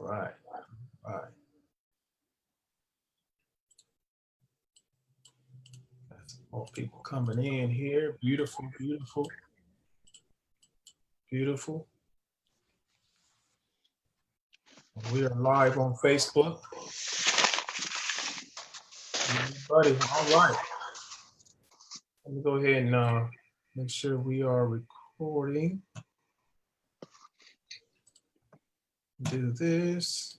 right. All right. Got some more people coming in here. Beautiful, beautiful, beautiful. We are live on Facebook. Buddy, all right. Let me go ahead and make sure we are recording. Do this.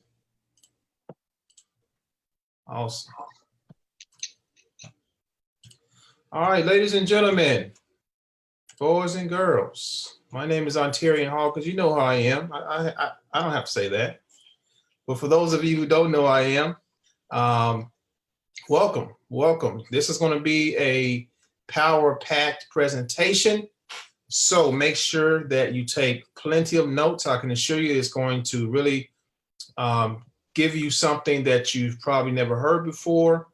Awesome. All right, ladies and gentlemen, boys and girls, my name is Ontarian Hawkins. You know who I am. I don't have to say that. But for those of you who don't know who I am, welcome, welcome. This is going to be a power-packed presentation. So make sure that you take plenty of notes. I can assure you it's going to really give you something that you've probably never heard before,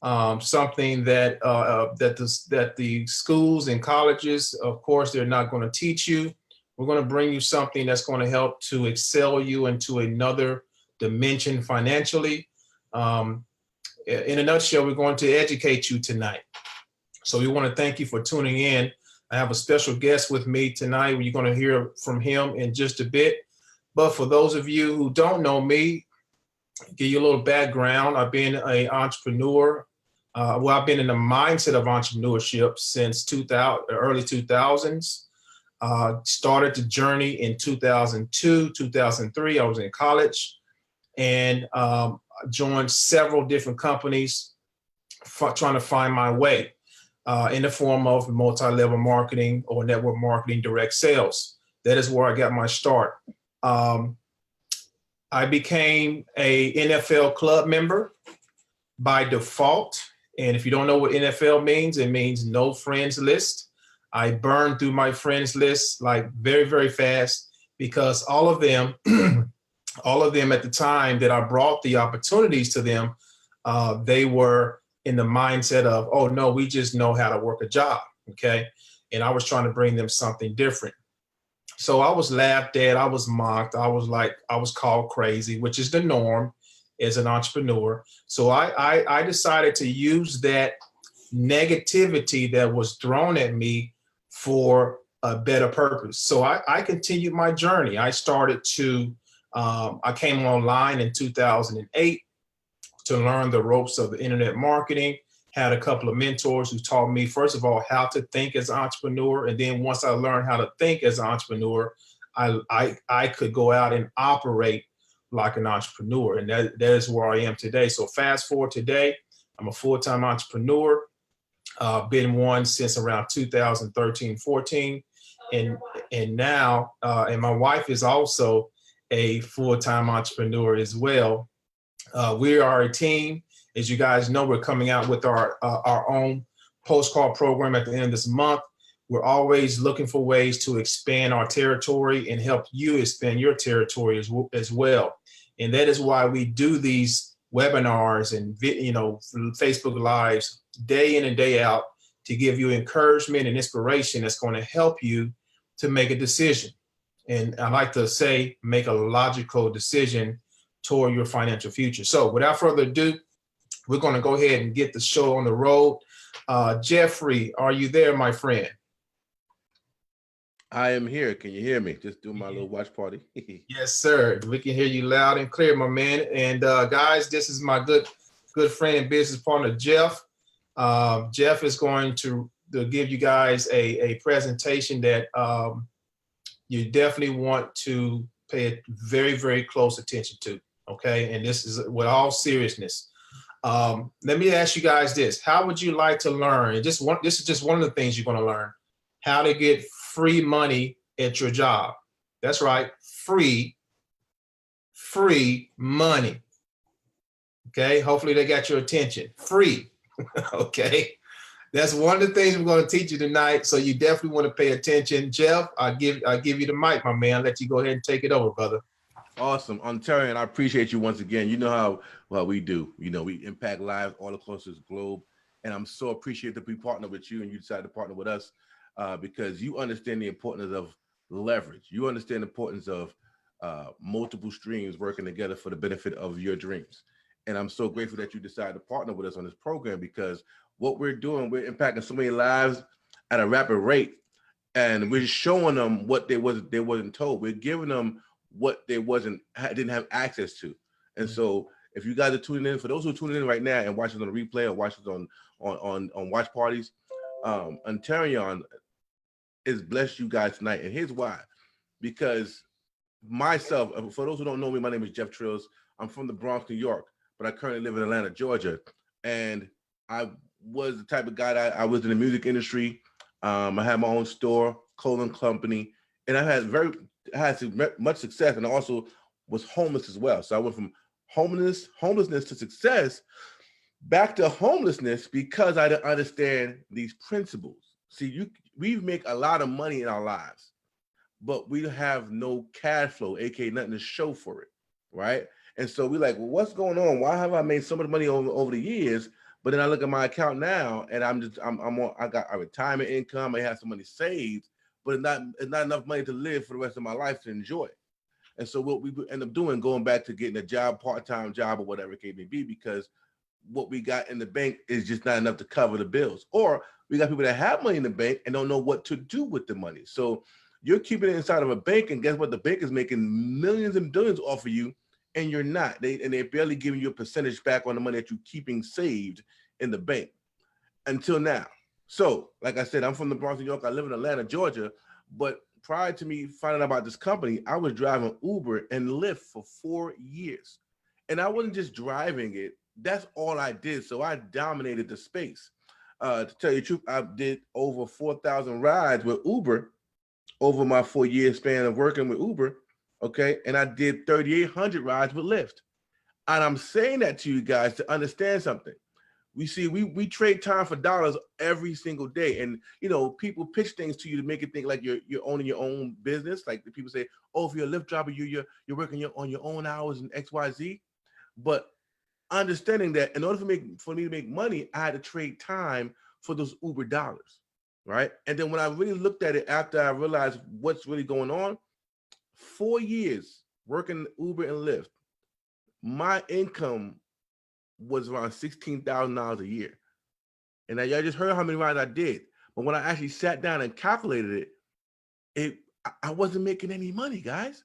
something that that the schools and colleges, of course, they're not going to teach you. We're going to bring you something that's going to help to excel you into another dimension financially. In a nutshell, we're going to educate you tonight. So we want to thank you for tuning in. I have a special guest with me tonight. You're going to hear from him in just a bit. But for those of you who don't know me, give you a little background. I've been an entrepreneur. Well, I've been in the mindset of entrepreneurship since early 2000s. Started the journey in 2002, 2003. I was in college and joined several different companies trying to find my way in the form of multi-level marketing or network marketing, direct sales. That is where I got my start. I became a NFL club member by default. And if you don't know what NFL means, it means no friends list. I burned through my friends list like very, very fast because all of them at the time that I brought the opportunities to them, they were in the mindset of, oh no, we just know how to work a job, okay? And I was trying to bring them something different. So I was laughed at, I was mocked, I was called crazy, which is the norm as an entrepreneur. So I decided to use that negativity that was thrown at me for a better purpose. So I continued my journey. I started to, I came online in 2008 to learn the ropes of the internet marketing. Had a couple of mentors who taught me, first of all, how to think as an entrepreneur. And then once I learned how to think as an entrepreneur, I could go out and operate like an entrepreneur. And that is where I am today. So fast forward today, I'm a full-time entrepreneur. Been one since around 2013, 14. And now, and my wife is also a full-time entrepreneur as well. We are a team. As you guys know, we're coming out with our own postcard program at the end of this month. We're always looking for ways to expand our territory and help you expand your territory as well. And that is why we do these webinars and Facebook Lives day in and day out to give you encouragement and inspiration that's going to help you to make a decision. And I like to say, make a logical decision toward your financial future. So without further ado, we're going to go ahead and get the show on the road. Jeffrey, are you there, my friend? I am here. Can you hear me? Just do my little watch party. Yes, sir. We can hear you loud and clear, my man. And guys, this is my good friend and business partner, Jeff. Jeff is going to give you guys a presentation that you definitely want to pay very, very close attention to. Okay, and this is with all seriousness. Let me ask you guys this: how would you like to learn? And this is just one of the things you're going to learn: how to get free money at your job. That's right, free money. Okay, hopefully they got your attention. Free. Okay, that's one of the things we're going to teach you tonight. So you definitely want to pay attention. Jeff, I'll give you the mic, my man. Let you go ahead and take it over, brother. Awesome. Ontarian, I appreciate you once again. You know how well we do. You know, we impact lives all across this globe. And I'm so appreciative to be partnered with you and you decided to partner with us because you understand the importance of leverage. You understand the importance of multiple streams working together for the benefit of your dreams. And I'm so grateful that you decided to partner with us on this program, because what we're doing, we're impacting so many lives at a rapid rate, and we're showing them what they wasn't told. We're giving them what they didn't have access to. And so if you guys are tuning in, for those who are tuning in right now and watching on the replay or watching on watch parties, Ontarian is blessed you guys tonight. And here's why. Because myself, for those who don't know me, my name is Jeff Trills. I'm from the Bronx, New York, but I currently live in Atlanta, Georgia. And I was the type of guy that I was in the music industry. I had my own store, clothing company, and I had much success, and I also was homeless as well. So I went from homelessness to success, back to homelessness, because I didn't understand these principles. See, we make a lot of money in our lives, but we have no cash flow, aka nothing to show for it, right? And so we're like, well, what's going on? Why have I made so much money over the years? But then I look at my account now, and I got a retirement income. I have some money saved, but it's not enough money to live for the rest of my life to enjoy. And so what we end up doing, going back to getting a job, part-time job or whatever it may be, because what we got in the bank is just not enough to cover the bills. Or we got people that have money in the bank and don't know what to do with the money. So you're keeping it inside of a bank, and guess what? The bank is making millions and billions off of you, and you're not. They're barely giving you a percentage back on the money that you're keeping saved in the bank until now. So, like I said, I'm from the Bronx, New York. I live in Atlanta, Georgia. But prior to me finding out about this company, I was driving Uber and Lyft for 4 years. And I wasn't just driving it. That's all I did. So I dominated the space. To tell you the truth, I did over 4,000 rides with Uber over my 4-year span of working with Uber. Okay. And I did 3,800 rides with Lyft. And I'm saying that to you guys to understand something. We trade time for dollars every single day. And, people pitch things to you to make it think like you're owning your own business. Like the people say, oh, if you're a Lyft driver, you're working on your own hours and XYZ. But understanding that in order for me to make money, I had to trade time for those Uber dollars, right? And then when I really looked at it after I realized what's really going on, 4 years working Uber and Lyft, my income was around $16,000 a year. And y'all just heard how many rides I did. But when I actually sat down and calculated it, I wasn't making any money, guys.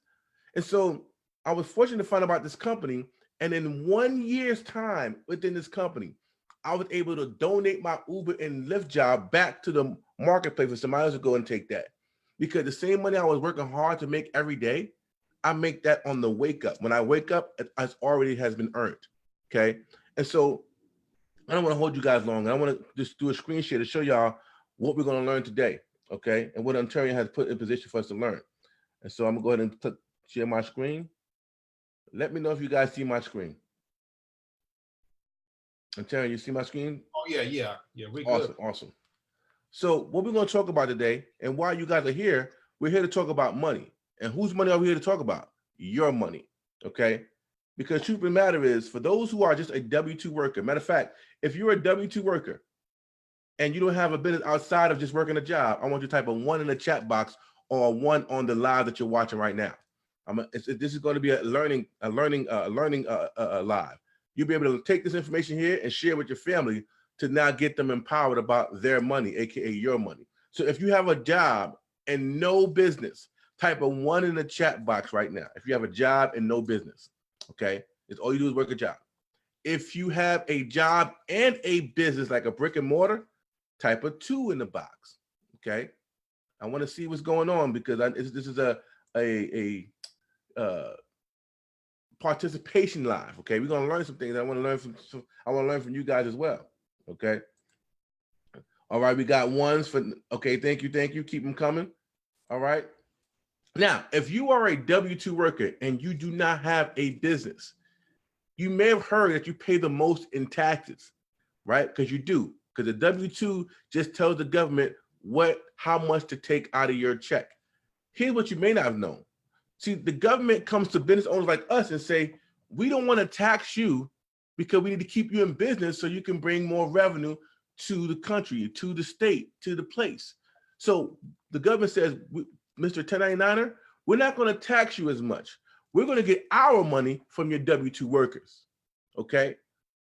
And so I was fortunate to find out about this company. And in 1 year's time within this company, I was able to donate my Uber and Lyft job back to the marketplace for somebody else to go and take that. Because the same money I was working hard to make every day, I make that on the wake up. When I wake up, it already has been earned. Okay. And so I don't want to hold you guys long. I want to just do a screen share to show y'all what we're going to learn today. Okay. And what Ontarian has put in position for us to learn. And so I'm going to go ahead and share my screen. Let me know if you guys see my screen. Ontarian, you see my screen? Oh, yeah. We're awesome, good. Awesome. So what we're going to talk about today, and why you guys are here, we're here to talk about money. And whose money are we here to talk about? Your money. Okay. Because truth of the matter is, for those who are just a W-2 worker, matter of fact, if you're a W-2 worker and you don't have a business outside of just working a job, I want you to type a 1 in the chat box or a 1 on the live that you're watching right now. This is going to be a learning live. You'll be able to take this information here and share with your family to now get them empowered about their money, aka your money. So if you have a job and no business, type a 1 in the chat box right now. If you have a job and no business. Okay, it's all you do is work a job. If you have a job and a business like a brick and mortar, type a 2 in the box. Okay, I want to see what's going on because this is a participation live. Okay, we're gonna learn some things. I want to learn from you guys as well. Okay. All right, we got ones for. Okay, thank you. Keep them coming. All right. Now, if you are a W-2 worker and you do not have a business, you may have heard that you pay the most in taxes, right? Because you do. Because the W-2 just tells the government how much to take out of your check. Here's what you may not have known. See, the government comes to business owners like us and say, we don't want to tax you because we need to keep you in business so you can bring more revenue to the country, to the state, to the place. So the government says, Mr. 1099er, we're not going to tax you as much. We're going to get our money from your W-2 workers. Okay.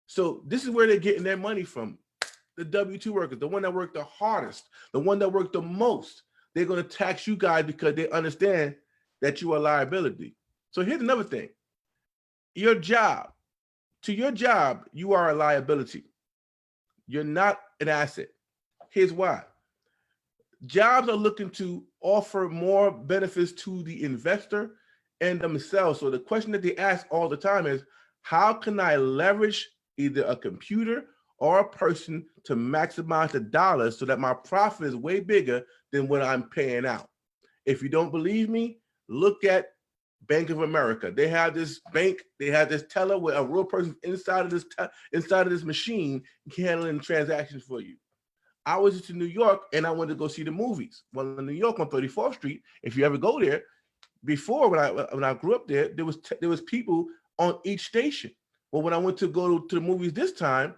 So this is where they're getting their money from. The W-2 workers, the one that worked the hardest, the one that worked the most. They're going to tax you guys because they understand that you are a liability. So here's another thing. Your job, to your job, you are a liability. You're not an asset. Here's why. Jobs are looking to offer more benefits to the investor and themselves. So the question that they ask all the time is, how can I leverage either a computer or a person to maximize the dollars so that my profit is way bigger than what I'm paying out? If you don't believe me, look at Bank of America. They have this teller where a real person inside of this machine handling transactions for you. I was in New York and I wanted to go see the movies. Well, in New York on 34th Street, if you ever go there, before when I grew up there was people on each station. Well, when I went to go to the movies this time,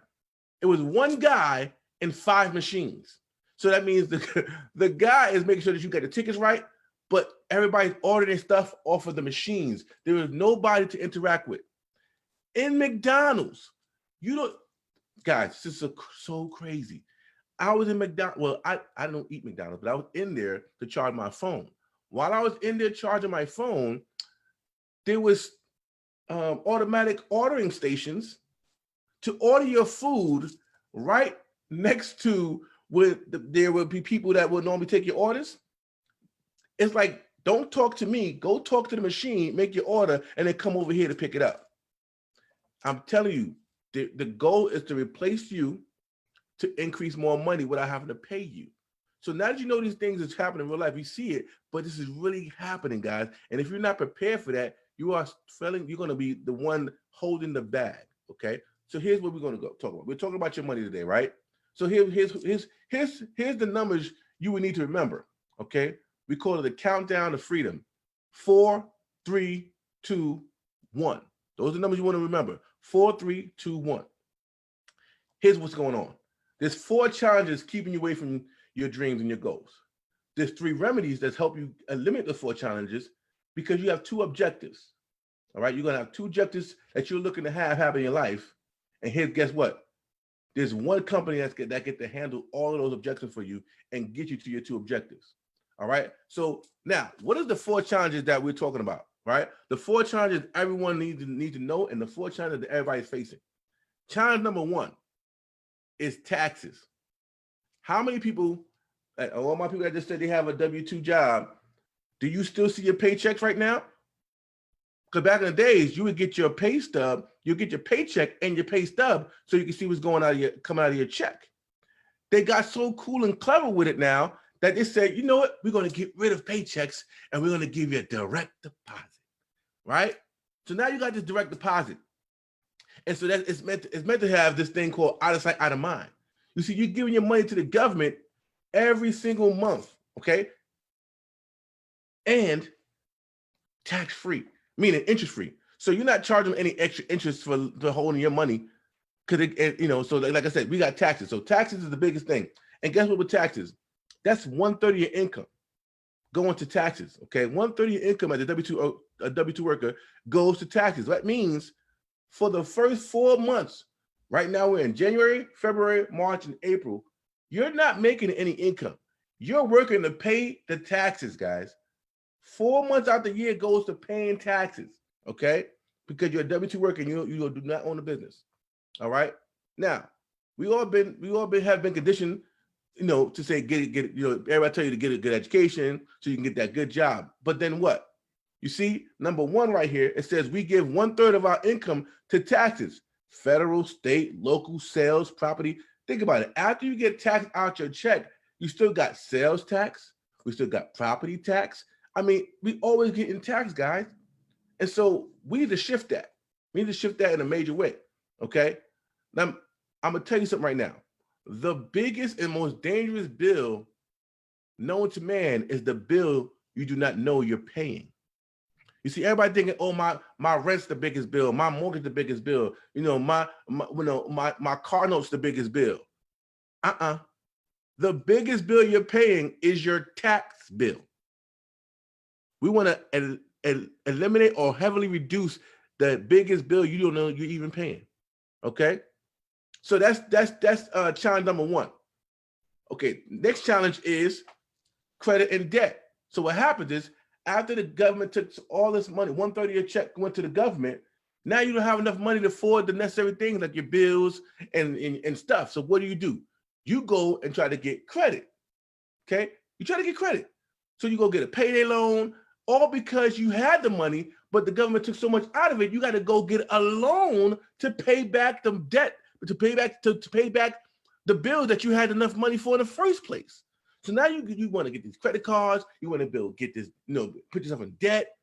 it was one guy and 5 machines. So that means the guy is making sure that you get the tickets right, but everybody's ordering stuff off of the machines. There is nobody to interact with. In McDonald's, guys, this is so crazy. I was in McDonald's. Well, I don't eat McDonald's, but I was in there to charge my phone. While I was in there charging my phone, there was automatic ordering stations to order your food right next to where there would be people that would normally take your orders. It's like, don't talk to me, go talk to the machine, make your order, and then come over here to pick it up. I'm telling you, the goal is to replace you to increase more money without having to pay you. So now that you know these things is happening in real life, you see it, but this is really happening, guys. And if you're not prepared for that, you're going to be the one holding the bag, okay? So here's what we're going to go talk about. We're talking about your money today, right? So here's the numbers you would need to remember, okay? We call it the countdown to freedom. 4, 3, 2, 1. Those are the numbers you want to remember. 4, 3, 2, 1. Here's what's going on. There's 4 challenges keeping you away from your dreams and your goals. There's 3 remedies that help you eliminate the 4 challenges because you have 2 objectives. All right, you're going to have 2 objectives that you're looking to have in your life. And here, guess what? There's one company that get to handle all of those objectives for you and get you to your 2 objectives. All right. So now, what is the 4 challenges that we're talking about? Right? The 4 challenges everyone needs to know, and the 4 challenges that everybody's facing. Challenge number 1 is taxes. How many people, all my people that just said they have a W-2 job, do you still see your paychecks right now? Because back in the days, you would get your pay stub, you get your paycheck and your pay stub so you can see what's coming out of your check. They got so cool and clever with it now that they said, you know what, we're going to get rid of paychecks and we're going to give you a direct deposit, right? So now you got this direct deposit. And so that it's meant to have this thing called out of sight, out of mind. You see, you're giving your money to the government every single month, okay? And tax-free, meaning interest-free. So you're not charging any extra interest for holding your money because, so like I said, we got taxes. So taxes is the biggest thing. And guess what with taxes? That's 1/3 of your income going to taxes, okay? 1/3 of your income as a W-2 worker goes to taxes. That means for the first 4 months, right now we're in January, February, March, and April, you're not making any income. You're working to pay the taxes, guys. 4 months out the year goes to paying taxes, okay? Because you're a W-2 worker and you do not own a business, all right? Now, we all have been conditioned, to say everybody tell you to get a good education so you can get that good job. But then what? You see, number 1 right here, it says we give 1/3 of our income to taxes, federal, state, local, sales, property. Think about it. After you get taxed out your check, you still got sales tax. We still got property tax. I mean, we always getting taxed, guys. And so we need to shift that. We need to shift that in a major way, okay? Now, I'm going to tell you something right now. The biggest and most dangerous bill known to man is the bill you do not know you're paying. You see, everybody thinking, oh, my rent's the biggest bill, my mortgage the biggest bill, my car note's the biggest bill. The biggest bill you're paying is your tax bill. We want to eliminate or heavily reduce the biggest bill you don't know you're even paying. Okay, so that's challenge number one. Okay, next challenge is credit and debt. So what happens is after the government took all this money, 1/3 of your check went to the government. Now you don't have enough money to afford the necessary things like your bills and stuff. So what do? You go and try to get credit. Okay, you try to get credit. So you go get a payday loan, all because you had the money, but the government took so much out of it, you got to go get a loan to pay back the debt, to pay back the bills that you had enough money for in the first place. So now you want to get these credit cards, you want to get this, put yourself in debt,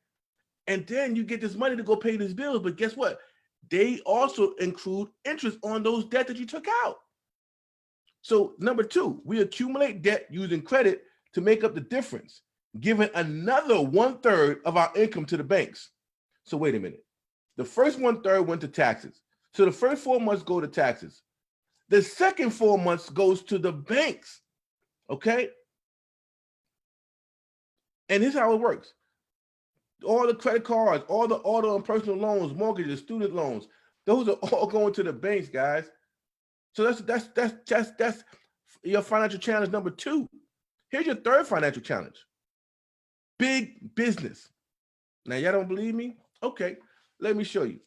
and then you get this money to go pay these bills. But guess what? They also include interest on those debt that you took out. So number two, we accumulate debt using credit to make up the difference, giving another 1/3 of our income to the banks. So wait a minute. The first 1/3 went to taxes. So the first 4 months go to taxes. The second 4 months goes to the banks. Okay? And here's how it works. All the credit cards, all the auto and personal loans, mortgages, student loans, those are all going to the banks, guys. So that's your financial challenge number two. Here's your third financial challenge. Big business. Now, y'all don't believe me? Okay, let me show you.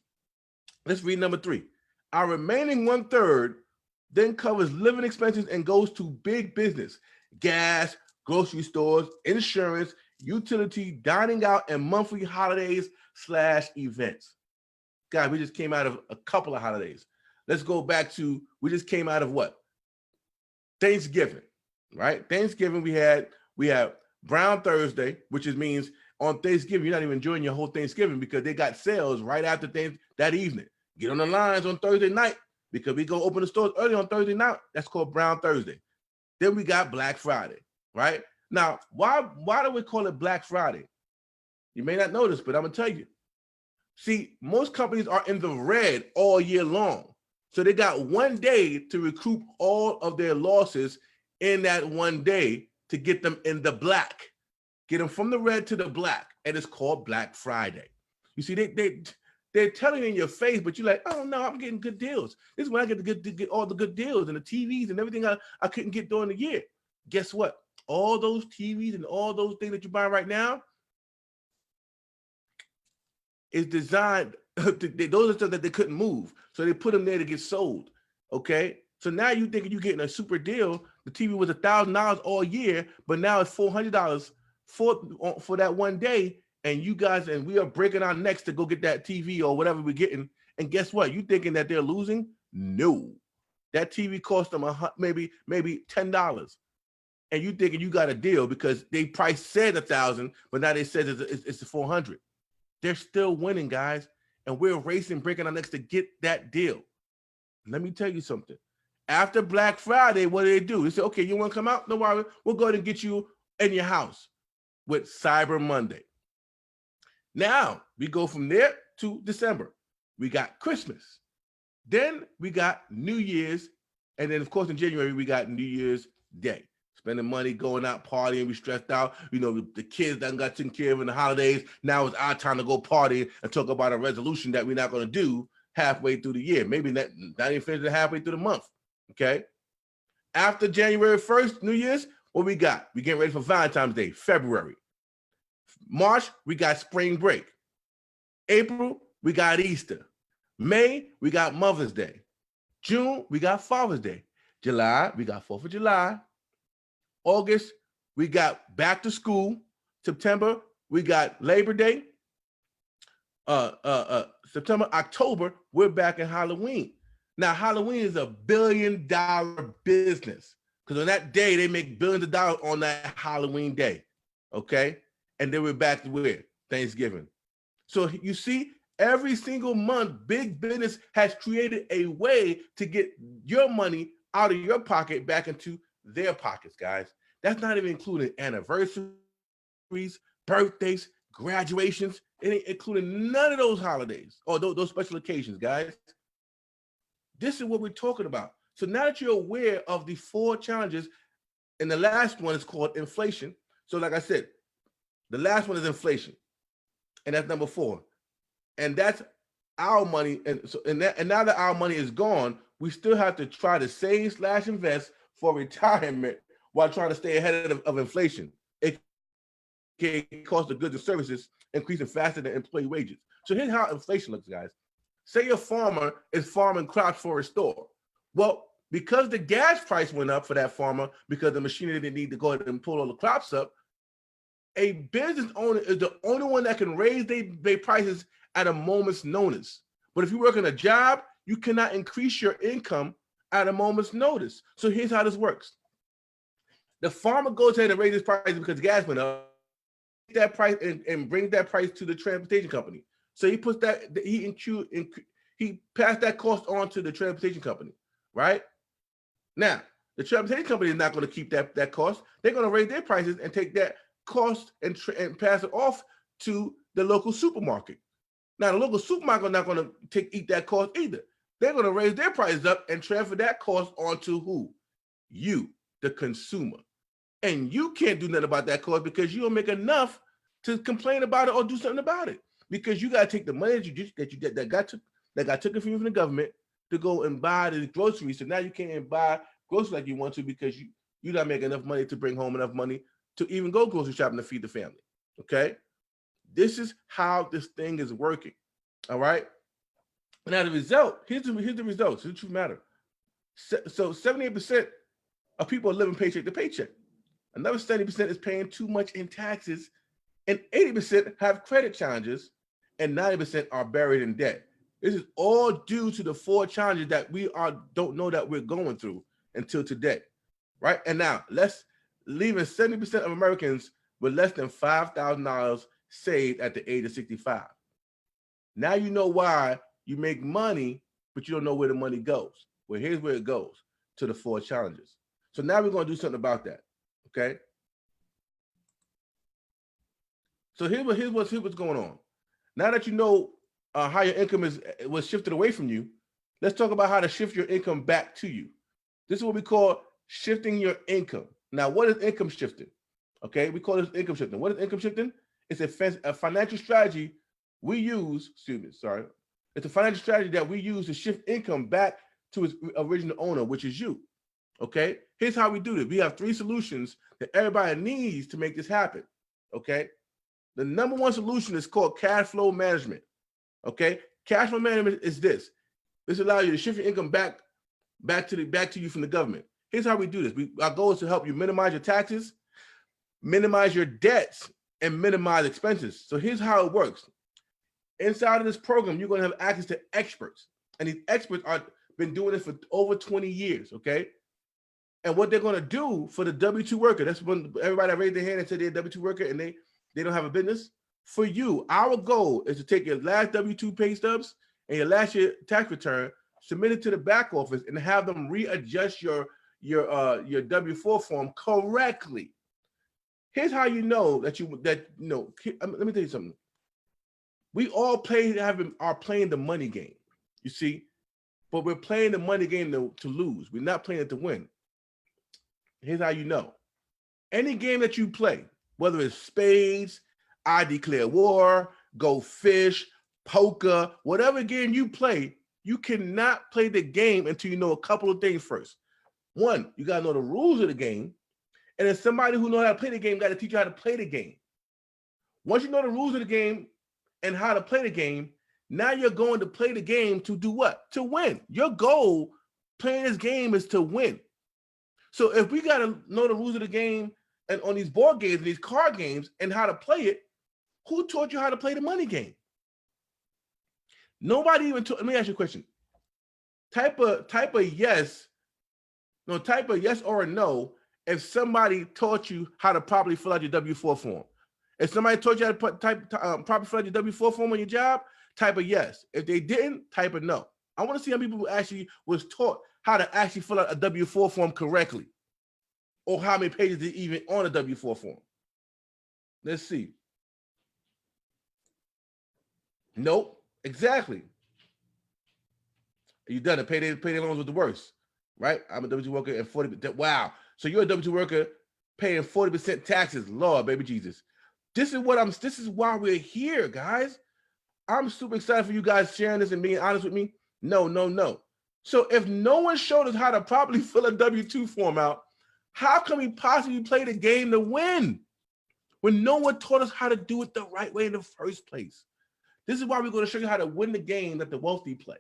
Let's read number three. Our remaining 1/3 then covers living expenses and goes to big business, gas, grocery stores, insurance, utility, dining out, and monthly holidays / events. God, we just came out of a couple of holidays. Let's go back to, we just came out of what? Thanksgiving, right? Thanksgiving, we have Brown Thursday, which means on Thanksgiving, you're not even enjoying your whole Thanksgiving because they got sales right after that evening. Get on the lines on Thursday night because we go open the stores early on Thursday night. That's called Brown Thursday. Then we got Black Friday, right? Now, why do we call it Black Friday? You may not know this, but I'm gonna tell you. See, most companies are in the red all year long. So they got 1 day to recoup all of their losses in that 1 day to get them in the black. Get them from the red to the black, and it's called Black Friday. You see, they're telling you in your face, but you're like, oh no, I'm getting good deals. This is when I get to get all the good deals and the TVs and everything I couldn't get during the year. Guess what? All those TVs and all those things that you buy right now is designed, those are stuff that they couldn't move. So they put them there to get sold, okay? So now you thinking you're getting a super deal. The TV was $1,000 all year, but now it's $400 for that 1 day. And you guys, and we are breaking our necks to go get that TV or whatever we're getting. And guess what? You thinking that they're losing? No. That TV cost them maybe $10. And you thinking you got a deal because they price said 1,000, but now they said it's 400. They're still winning, guys. And we're racing, breaking our necks to get that deal. Let me tell you something. After Black Friday, what do? They say, okay, you want to come out? No worry. We'll go ahead and get you in your house with Cyber Monday. Now, we go from there to December. We got Christmas. Then we got New Year's. And then, of course, in January, we got New Year's Day. Spending money, going out, partying, we stressed out. You know, the kids that got taken care of in the holidays. Now it's our time to go party and talk about a resolution that we're not going to do halfway through the year. Maybe not even finish halfway through the month, okay? After January 1st, New Year's, what we got? We getting ready for Valentine's Day, February. March, we got spring break. April, we got Easter. May, we got Mother's Day. June, we got Father's Day. July, we got 4th of July. August, we got back to school. September, we got Labor Day. September, October, we're back in Halloween. Now, Halloween is $1 billion business because on that day, they make billions of dollars on that Halloween day, okay? And then we're back to where? Thanksgiving. So you see, every single month, big business has created a way to get your money out of your pocket back into their pockets, guys. That's not even including anniversaries, birthdays, graduations, including none of those holidays or those special occasions, guys. This is what we're talking about. So now that you're aware of the 4 challenges, and the last one is called inflation. So like I said, the last one is inflation. And that's number 4. And that's our money. And now that our money is gone, we still have to try to save / invest for retirement while trying to stay ahead of inflation. It cost of goods and services increasing faster than employee wages. So here's how inflation looks, guys. Say a farmer is farming crops for a store. Well, because the gas price went up for that farmer, because the machinery didn't need to go ahead and pull all the crops up, a business owner is the only one that can raise their prices at a moment's notice. But if you work in a job, you cannot increase your income at a moment's notice. So here's how this works. The farmer goes ahead and raises prices because gas went up, that price and brings that price to the transportation company. So he puts that, he passed that cost on to the transportation company, right? Now, the transportation company is not going to keep that cost. They're going to raise their prices and take that cost and pass it off to the local supermarket. Now, the local supermarket is not going to eat that cost either. They're going to raise their prices up and transfer that cost onto who? You, the consumer. And you can't do nothing about that cost because you don't make enough to complain about it or do something about it. Because you got to take the money that got taken from you from the government to go and buy the groceries. So now you can't buy groceries like you want to because you're not making enough money to bring home enough money to even go grocery shopping to feed the family. Okay? This is how this thing is working. All right? Now the result, here's the results. Here's the truth matter. So 78% of people are living paycheck to paycheck. Another 70% is paying too much in taxes, and 80% have credit challenges, and 90% are buried in debt. This is all due to the 4 challenges that we don't know that we're going through until today, right? And now leaving 70% of Americans with less than $5,000 saved at the age of 65. Now you know why you make money, but you don't know where the money goes. Well, here's where it goes, to the 4 challenges. So now we're going to do something about that. Okay. So here's what's going on. Now that you know how your income was shifted away from you, let's talk about how to shift your income back to you. This is what we call shifting your income. Now, what is income shifting? Okay, we call this income shifting. What is income shifting? It's a financial strategy we use. It's a financial strategy that we use to shift income back to its original owner, which is you. Okay, here's how we do this. We have 3 solutions that everybody needs to make this happen. Okay, the number 1 solution is called cash flow management. Okay, cash flow management is this. This allows you to shift your income back to you from the government. Here's how we do this. Our goal is to help you minimize your taxes, minimize your debts, and minimize expenses. So here's how it works. Inside of this program, you're going to have access to experts, and these experts are been doing this for over 20 years. Okay. And what they're going to do for the W-2 worker, that's when everybody that raised their hand and said they're a W-2 worker and they don't have a business. For you, our goal is to take your last W-2 pay stubs and your last year tax return, submit it to the back office, and have them readjust your W-4 form correctly. Here's how you know that let me tell you something. We all are playing the money game, you see, but we're playing the money game to lose. We're not playing it to win. Here's how you know. Any game that you play, whether it's spades, I declare war, go fish, poker, whatever game you play, you cannot play the game until you know a couple of things first. 1, you got to know the rules of the game. And then somebody who knows how to play the game got to teach you how to play the game. Once you know the rules of the game and how to play the game, now you're going to play the game to do what? To win. Your goal playing this game is to win. So if we got to know the rules of the game and on these board games and these card games and how to play it, who taught you how to play the money game? Nobody even taught. Let me ask you a question. Type a yes or a no if somebody taught you how to properly fill out your W-4 form. If somebody taught you how to properly fill out your W-4 form on your job, type a yes. If they didn't, type a no. I want to see how many people actually was taught how to actually fill out a W-4 form correctly, or how many pages is even on a W-4 form. Let's see. Nope, exactly. You done it. Pay their loans with the worst, right? I'm a W-2 worker and 40%. Wow. So you're a W-2 worker paying 40% taxes. Lord, baby Jesus. This is why we're here, guys. I'm super excited for you guys sharing this and being honest with me. No. So if no one showed us how to properly fill a W-2 form out, how can we possibly play the game to win when no one taught us how to do it the right way in the first place? This is why we're going to show you how to win the game that the wealthy play.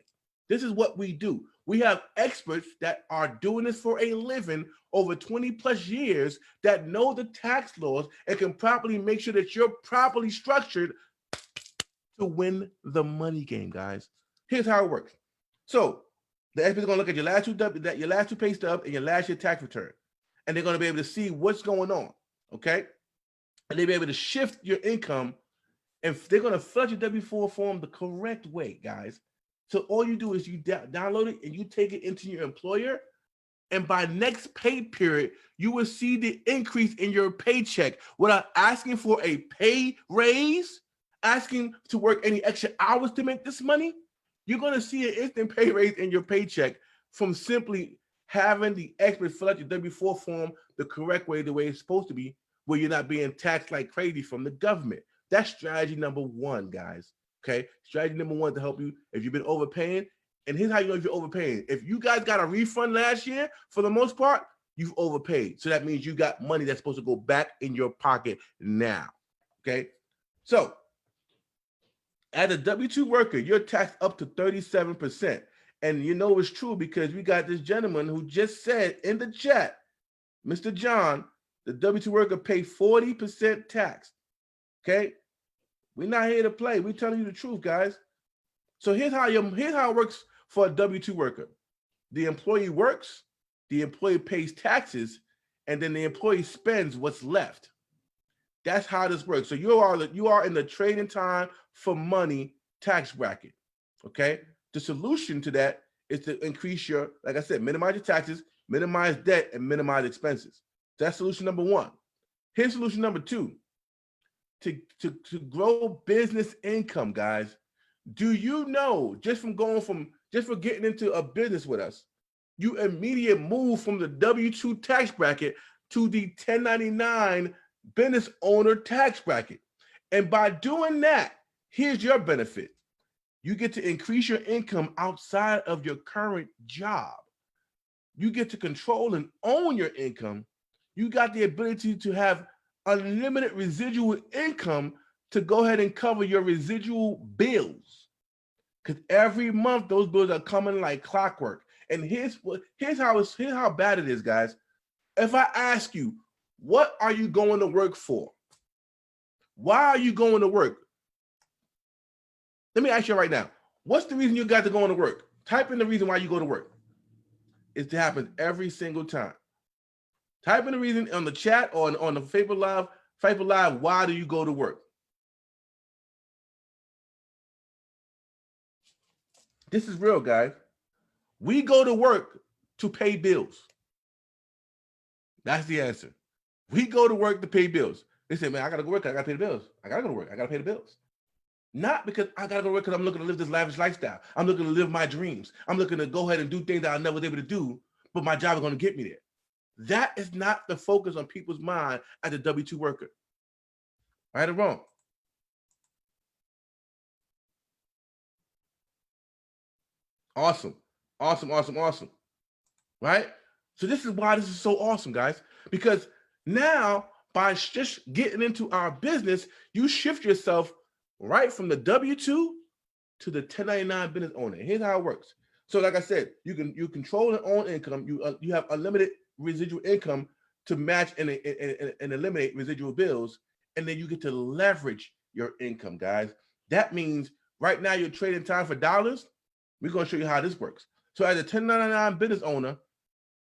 This is what we do. We have experts that are doing this for a living over 20 plus years that know the tax laws and can properly make sure that you're properly structured to win the money game, guys. Here's how it works. So the experts are going to look at your last two pay stubs and your last year tax return, and they're going to be able to see what's going on, okay? And they'll be able to shift your income, and they're going to fill out your W-4 form the correct way, guys. So all you do is you download it and you take it into your employer, and by next pay period, you will see the increase in your paycheck without asking for a pay raise, asking to work any extra hours to make this money. You're going to see an instant pay raise in your paycheck from simply having the expert fill out your W-4 form the correct way, the way it's supposed to be, where you're not being taxed like crazy from the government. That's strategy number one, guys. Okay, strategy number one to help you if you've been overpaying. And here's how you know if you're overpaying. If you guys got a refund last year, for the most part, you've overpaid. So that means you got money that's supposed to go back in your pocket now. Okay, so as a W-2 worker, you're taxed up to 37%. And you know it's true because we got this gentleman who just said in the chat, Mr. John, the W-2 worker pay 40% tax. Okay, we're not here to play. We're telling you the truth, guys. So here's how it works for a W-2 worker. The employee works, the employee pays taxes, and then the employee spends what's left. That's how this works. So you are in the trading time for money tax bracket. Okay. The solution to that is to increase your, like I said, minimize your taxes, minimize debt, and minimize expenses. That's solution number one. Here's solution number two. To grow business income, guys. Do you know just for getting into a business with us, you immediately move from the W-2 tax bracket to the 1099 business owner tax bracket. And by doing that, here's your benefit. You get to increase your income outside of your current job. You get to control and own your income. You got the ability to have unlimited residual income to go ahead and cover your residual bills. Because every month those bills are coming like clockwork. And here's how bad it is, guys. If I ask you, what are you going to work for? Why are you going to work? Let me ask you right now. What's the reason you got to go to work? Type in the reason why you go to work. It happens every single time. Type in the reason on the chat or on the Facebook Live, why do you go to work? This is real, guys. We go to work to pay bills. That's the answer. We go to work to pay bills. They say, man, I got to go work. I got to pay the bills. I got to go to work. I got to pay the bills. Not because I got to go to work because I'm looking to live this lavish lifestyle. I'm looking to live my dreams. I'm looking to go ahead and do things that I never was able to do, but my job is going to get me there. That is not the focus on people's mind as a W-2 worker. Right or wrong? Awesome. Right? So this is why this is so awesome, guys, because now by just getting into our business, you shift yourself right from the W-2 to the 1099 business owner. Here's how it works. So like I said, you control and own income. You have unlimited residual income to match and eliminate residual bills, and then you get to leverage your income, guys. That means right now you're trading time for dollars. We're going to show you how this works. So as a 1099 business owner,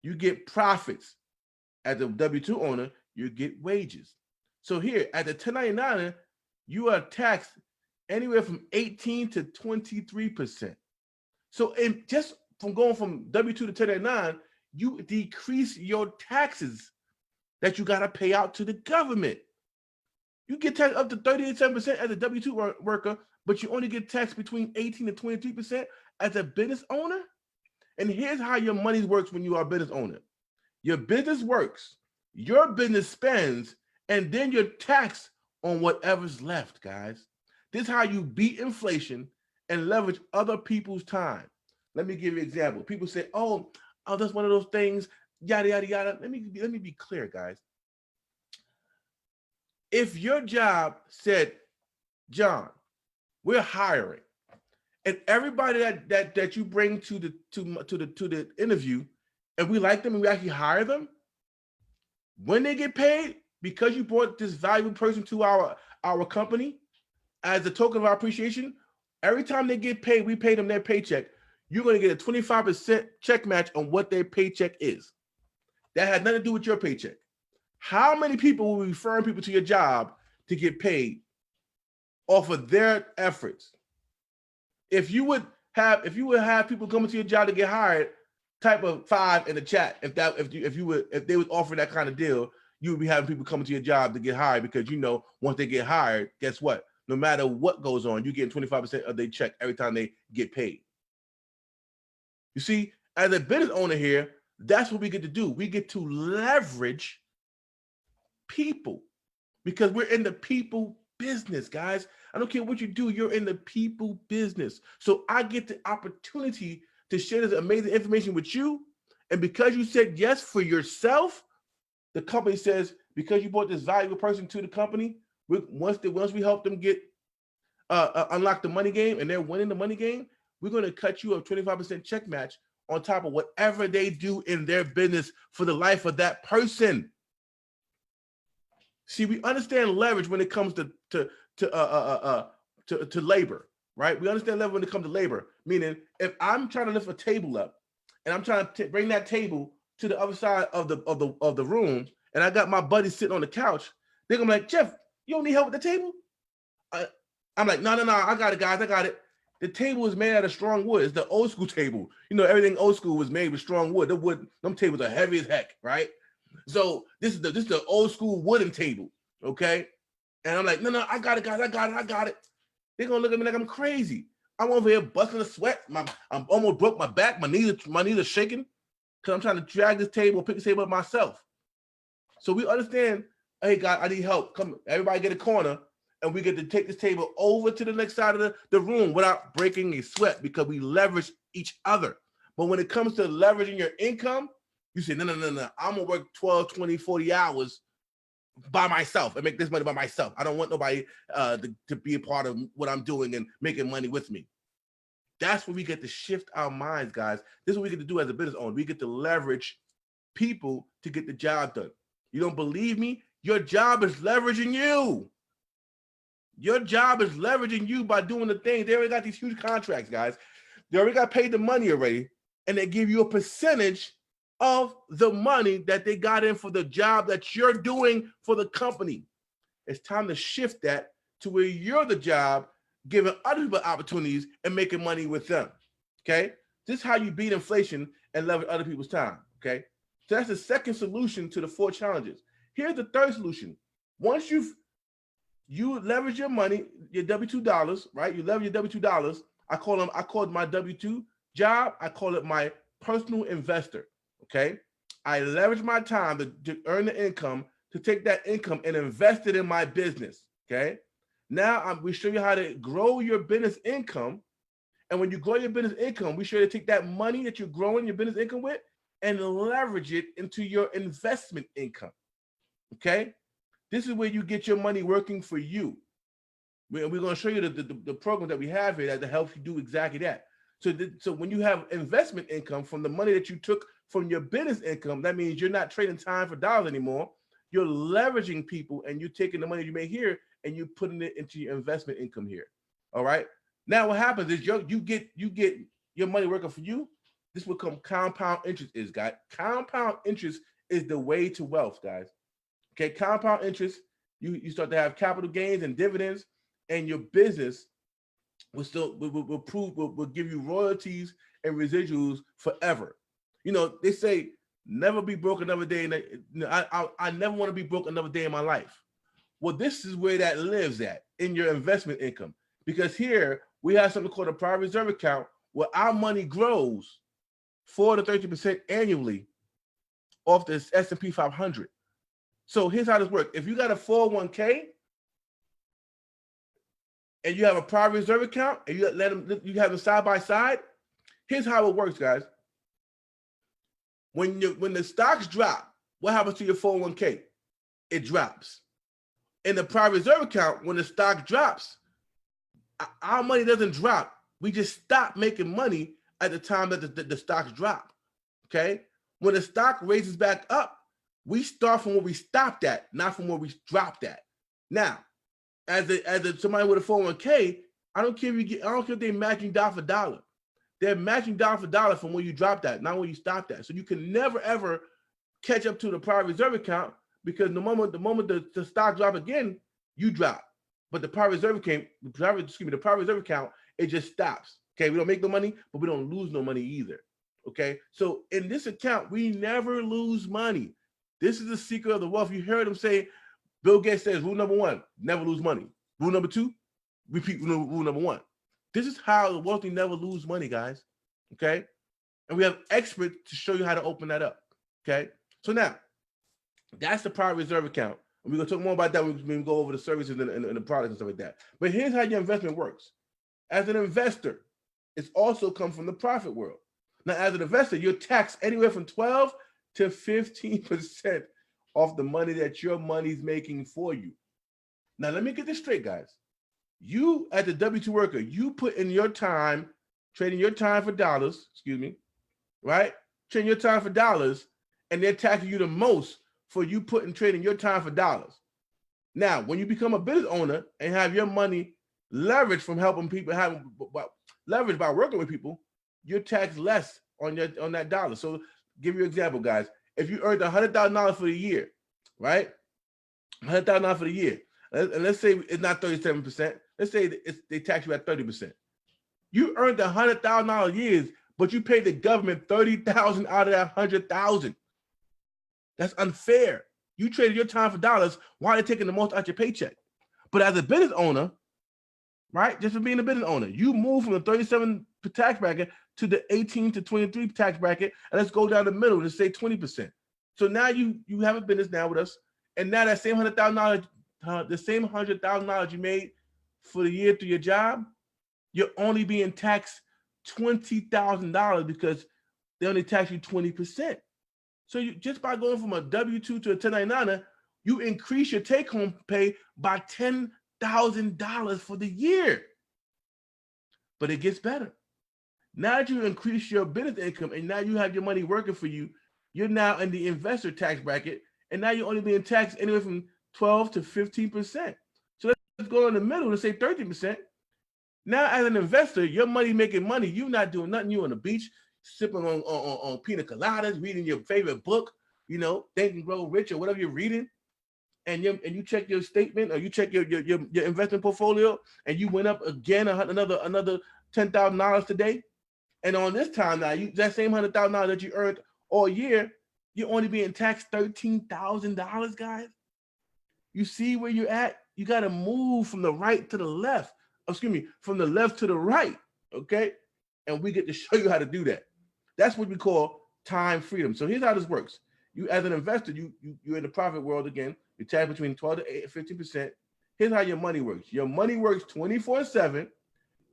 you get profits. As a W-2 owner, you get wages. So here, as a 1099er, you are taxed anywhere from 18 to 23%. So just from going from W-2 to 1099, you decrease your taxes that you got to pay out to the government. You get taxed up to 37% as a W-2 worker, but you only get taxed between 18 and 23% as a business owner. And here's how your money works when you are a business owner. Your business works, your business spends, and then you're taxed on whatever's left, guys. This is how you beat inflation and leverage other people's time. Let me give you an example. People say, oh, that's one of those things, yada, yada, yada. Let me be clear, guys. If your job said, John, we're hiring, and everybody that you bring to the interview, and we like them and we actually hire them, when they get paid, because you brought this valuable person to our company, as a token of our appreciation, every time they get paid, we pay them their paycheck. You're going to get a 25% check match on what their paycheck is. That has nothing to do with your paycheck. How many people will be referring people to your job to get paid off of their efforts? If you would have people coming to your job to get hired, type of 5 in the chat. If they would offer that kind of deal, you would be having people coming to your job to get hired, because once they get hired, guess what? No matter what goes on, you get 25% of their check every time they get paid. You see, as a business owner here, that's what we get to do. We get to leverage people, because we're in the people business, guys. I don't care what you do, you're in the people business. So I get the opportunity to share this amazing information with you. And because you said yes for yourself, the company says, because you brought this valuable person to the company, once we help them get unlock the money game and they're winning the money game, we're going to cut you a 25% check match on top of whatever they do in their business for the life of that person. See, we understand leverage when it comes to labor, right? We understand leverage when it comes to labor, meaning if I'm trying to lift a table up and I'm trying to bring that table to the other side of the room, and I got my buddy sitting on the couch, they're gonna be like, Jeff, you don't need help with the table? I'm like, no, I got it, guys, I got it. The table is made out of strong wood. It's the old school table. Everything old school was made with strong wood. Them tables are heavy as heck, right? So this is the old school wooden table, okay? And I'm like, no, I got it, guys, I got it. They're gonna look at me like I'm crazy. I'm over here busting a sweat. I'm almost broke my back. My knees are shaking because I'm trying to drag this table, pick this table up myself. So we understand, hey, God, I need help. Come, everybody get a corner, and we get to take this table over to the next side of the room without breaking a sweat, because we leverage each other. But when it comes to leveraging your income, you say, no, I'm gonna work 12, 20, 40 hours by myself and make this money by myself. I don't want nobody to be a part of what I'm doing and making money with me. That's where we get to shift our minds, guys. This is what we get to do as a business owner. We get to leverage people to get the job done. You don't believe me? Your job is leveraging you. Your job is leveraging you by doing the things. They already got these huge contracts, guys. They already got paid the money already, and they give you a percentage of the money that they got in for the job that you're doing for the company. It's time to shift that to where you're the job, giving other people opportunities and making money with them, okay? This is how you beat inflation and leverage other people's time, okay? So that's the second solution to the 4 challenges. Here's the third solution. Once you leverage your money, your W-2 dollars, right? You leverage your W-2 dollars. I call it my W-2 job. I call it my personal investor, okay? I leverage my time to earn the income, to take that income and invest it in my business, okay? Now we show you how to grow your business income. And when you grow your business income, we show you to take that money that you're growing your business income with and leverage it into your investment income, okay? This is where you get your money working for you. We're going to show you the program that we have here that helps you do exactly that. So when you have investment income from the money that you took from your business income, that means you're not trading time for dollars anymore. You're leveraging people, and you're taking the money you make here and you're putting it into your investment income here. All right. Now what happens is you get your money working for you. This will come compound interest is, guys. Compound interest is the way to wealth, guys. Okay, compound interest, you start to have capital gains and dividends, and your business will give you royalties and residuals forever. They say never be broke another day. I never want to be broke another day in my life. Well, this is where that lives at, in your investment income, because here we have something called a private reserve account where our money grows 4 to 30% annually off this S&P 500. So here's how this works. If you got a 401k, and you have a private reserve account, and you have them side by side, here's how it works, guys. When the stocks drop, what happens to your 401k? It drops. In the private reserve account, when the stock drops, our money doesn't drop. We just stop making money at the time that the stocks drop. Okay? When the stock raises back up, we start from where we stopped at, not from where we dropped at. Now, as somebody with a 401k, I don't care if they're matching dollar for dollar. They're matching dollar for dollar from where you dropped at, not where you stopped at. So you can never ever catch up to the private reserve account, because the moment the stock drop again, you drop. But the private reserve account, it just stops. Okay, we don't make no money, but we don't lose no money either. Okay, so in this account, we never lose money. This is the secret of the wealth. You heard him say, Bill Gates says, rule number 1, never lose money. Rule number 2, repeat rule number 1. This is how the wealthy never lose money, guys. Okay, and we have experts to show you how to open that up. Okay, so now that's the private reserve account. And we're going to talk more about that when we go over the services and the products and stuff like that. But here's how your investment works. As an investor, it's also come from the profit world. Now, as an investor, you're taxed anywhere from 12 to 15% off the money that your money's making for you. Now, let me get this straight, guys. You, as a W-2 worker, you put in your time, trading your time for dollars, right? Trading your time for dollars, and they're taxing you the most for you trading your time for dollars. Now, when you become a business owner and have your money leveraged from helping people, leveraged by working with people, you're taxed less on that dollar. So, give you an example, guys. If you earned $100,000 for the year, right? $100,000 for the year, and let's say it's not 37%. Let's say they tax you at 30%. You earned $100,000 years, but you paid the government $30,000 out of that $100,000. That's unfair. You traded your time for dollars while they're taking the most out your paycheck. But as a business owner, right, just for being a business owner, you move from the 37 tax bracket to the 18 to 23 tax bracket, and let's go down the middle and say 20%. So now you have a business now with us, and now that same $100,000, the same $100,000 you made for the year through your job, you're only being taxed $20,000 because they only tax you 20%. So you just by going from a W-2 to a 1099, you increase your take-home pay by $10,000 for the year. But it gets better. Now that you increase your business income and now you have your money working for you, you're now in the investor tax bracket, and now you're only being taxed anywhere from 12 to 15%. So let's go in the middle and say 30%. Now, as an investor, your money making money. You're not doing nothing. You're on the beach, sipping on pina coladas, reading your favorite book, Think and Grow Rich or whatever you're reading, and you check your statement or you check your investment portfolio, and you went up again another $10,000 today. And on this time now, that same $100,000 that you earned all year, you're only being taxed $13,000, guys. You see where you're at? You got to move from the right to the left. From the left to the right, okay? And we get to show you how to do that. That's what we call time freedom. So here's how this works. You, as an investor, you're in the profit world again. You tax between 12 to 15%. Here's how your money works. Your money works 24/7.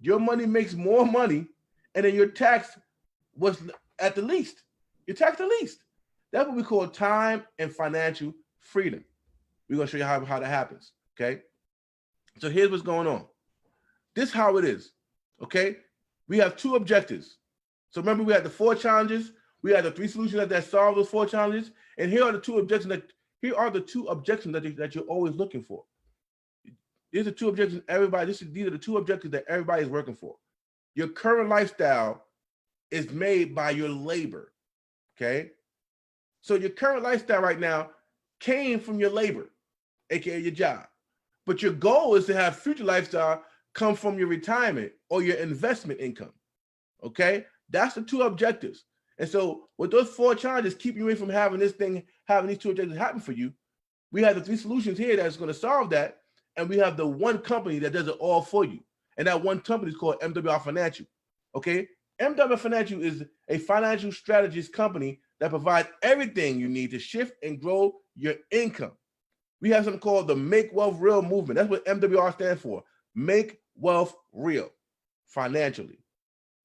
Your money makes more money, and then your tax was at the least. You're taxed the least. That's what we call time and financial freedom. We're going to show you how that happens, okay? So here's what's going on. This is how it is, okay? We have 2 objectives. So remember, we had the 4 challenges. We had the 3 solutions that solve those 4 challenges. And here are the 2 objectives that you're always looking for. These are 2 objectives everybody. These are the 2 objectives that everybody is working for. Your current lifestyle is made by your labor, okay? So your current lifestyle right now came from your labor, aka your job. But your goal is to have future lifestyle come from your retirement or your investment income, okay? That's the 2 objectives. And so with those 4 challenges keep you away from having these 2 objectives happen for you, we have the 3 solutions here that's going to solve that. And we have the one company that does it all for you. And that one company is called MWR Financial, okay? MWR Financial is a financial strategist company that provides everything you need to shift and grow your income. We have something called the Make Wealth Real movement. That's what MWR stands for, Make wealth real financially.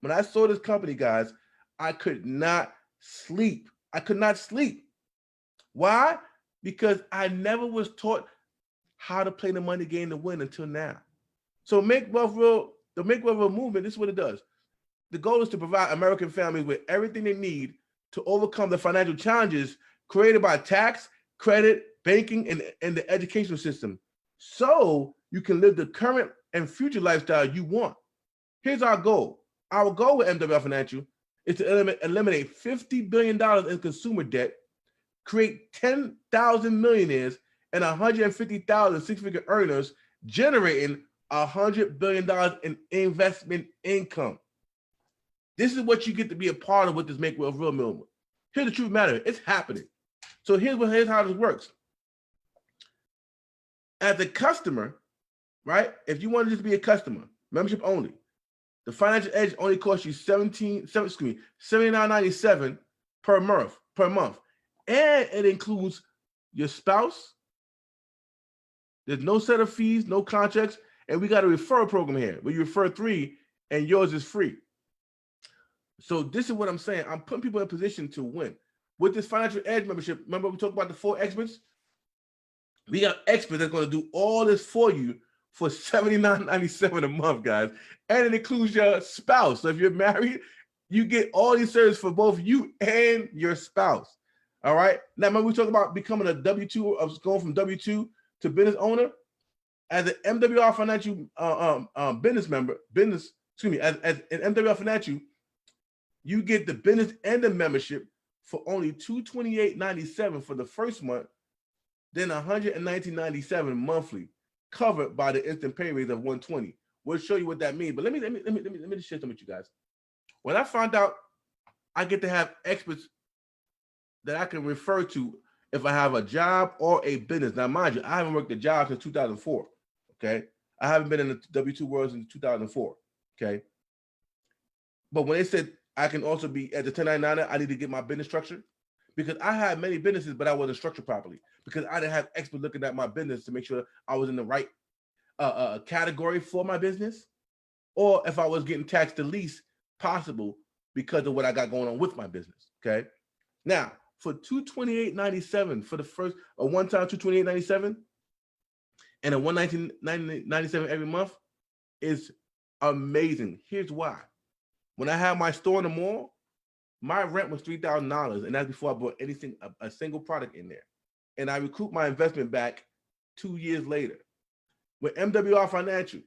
When I saw this company, guys, I could not sleep. I could not sleep. Why? Because I never was taught how to play the money game to win until now. So Make Wealth Real, the Make Wealth Real movement, this is what it does. The goal is to provide American families with everything they need to overcome the financial challenges created by tax, credit, banking, and the educational system, so you can live the current and future lifestyle you want. Here's our goal. Our goal with MWR Financial is to eliminate $50 billion in consumer debt, create 10,000 millionaires and 150,000 six-figure earners, generating $100 billion in investment income. This is what you get to be a part of with this Make Wealth Real movement. Here's the truth matter. It's happening. So here's how this works. As a customer, right? If you want to just be a customer, membership only, the Financial Edge only costs you $79.97 per month. And it includes your spouse. There's no set of fees, no contracts, and we got a referral program here where you refer 3 and yours is free. So this is what I'm saying. I'm putting people in a position to win. With this Financial Edge membership, remember we talked about the 4 experts? We got experts that's going to do all this for you for $79.97 a month, guys. And it includes your spouse. So if you're married, you get all these services for both you and your spouse. All right. Now, remember we talked about becoming a W-2, of going from W-2 to business owner. As an MWR Financial business member, as an MWR Financial, you get the business and the membership for only $228.97 for the first month, then $119.97 monthly, covered by the instant pay raise of $120. We'll show you what that means. But let me just share something with you guys. When I found out I get to have experts that I can refer to if I have a job or a business. Now, mind you, I haven't worked a job since 2004. Okay, I haven't been in the W-2 world since 2004. Okay, but when they said I can also be as a 1099, I need to get my business structured, because I had many businesses, but I wasn't structured properly because I didn't have experts looking at my business to make sure I was in the right category for my business, or if I was getting taxed the least possible because of what I got going on with my business. Okay, now for $228.97 for the first, a one-time $228.97 and a $119.97 every month is amazing. Here's why. When I had my store in the mall, my rent was $3,000, and that's before I bought anything, a single product in there. And I recouped my investment back 2 years later. With MWR Financial,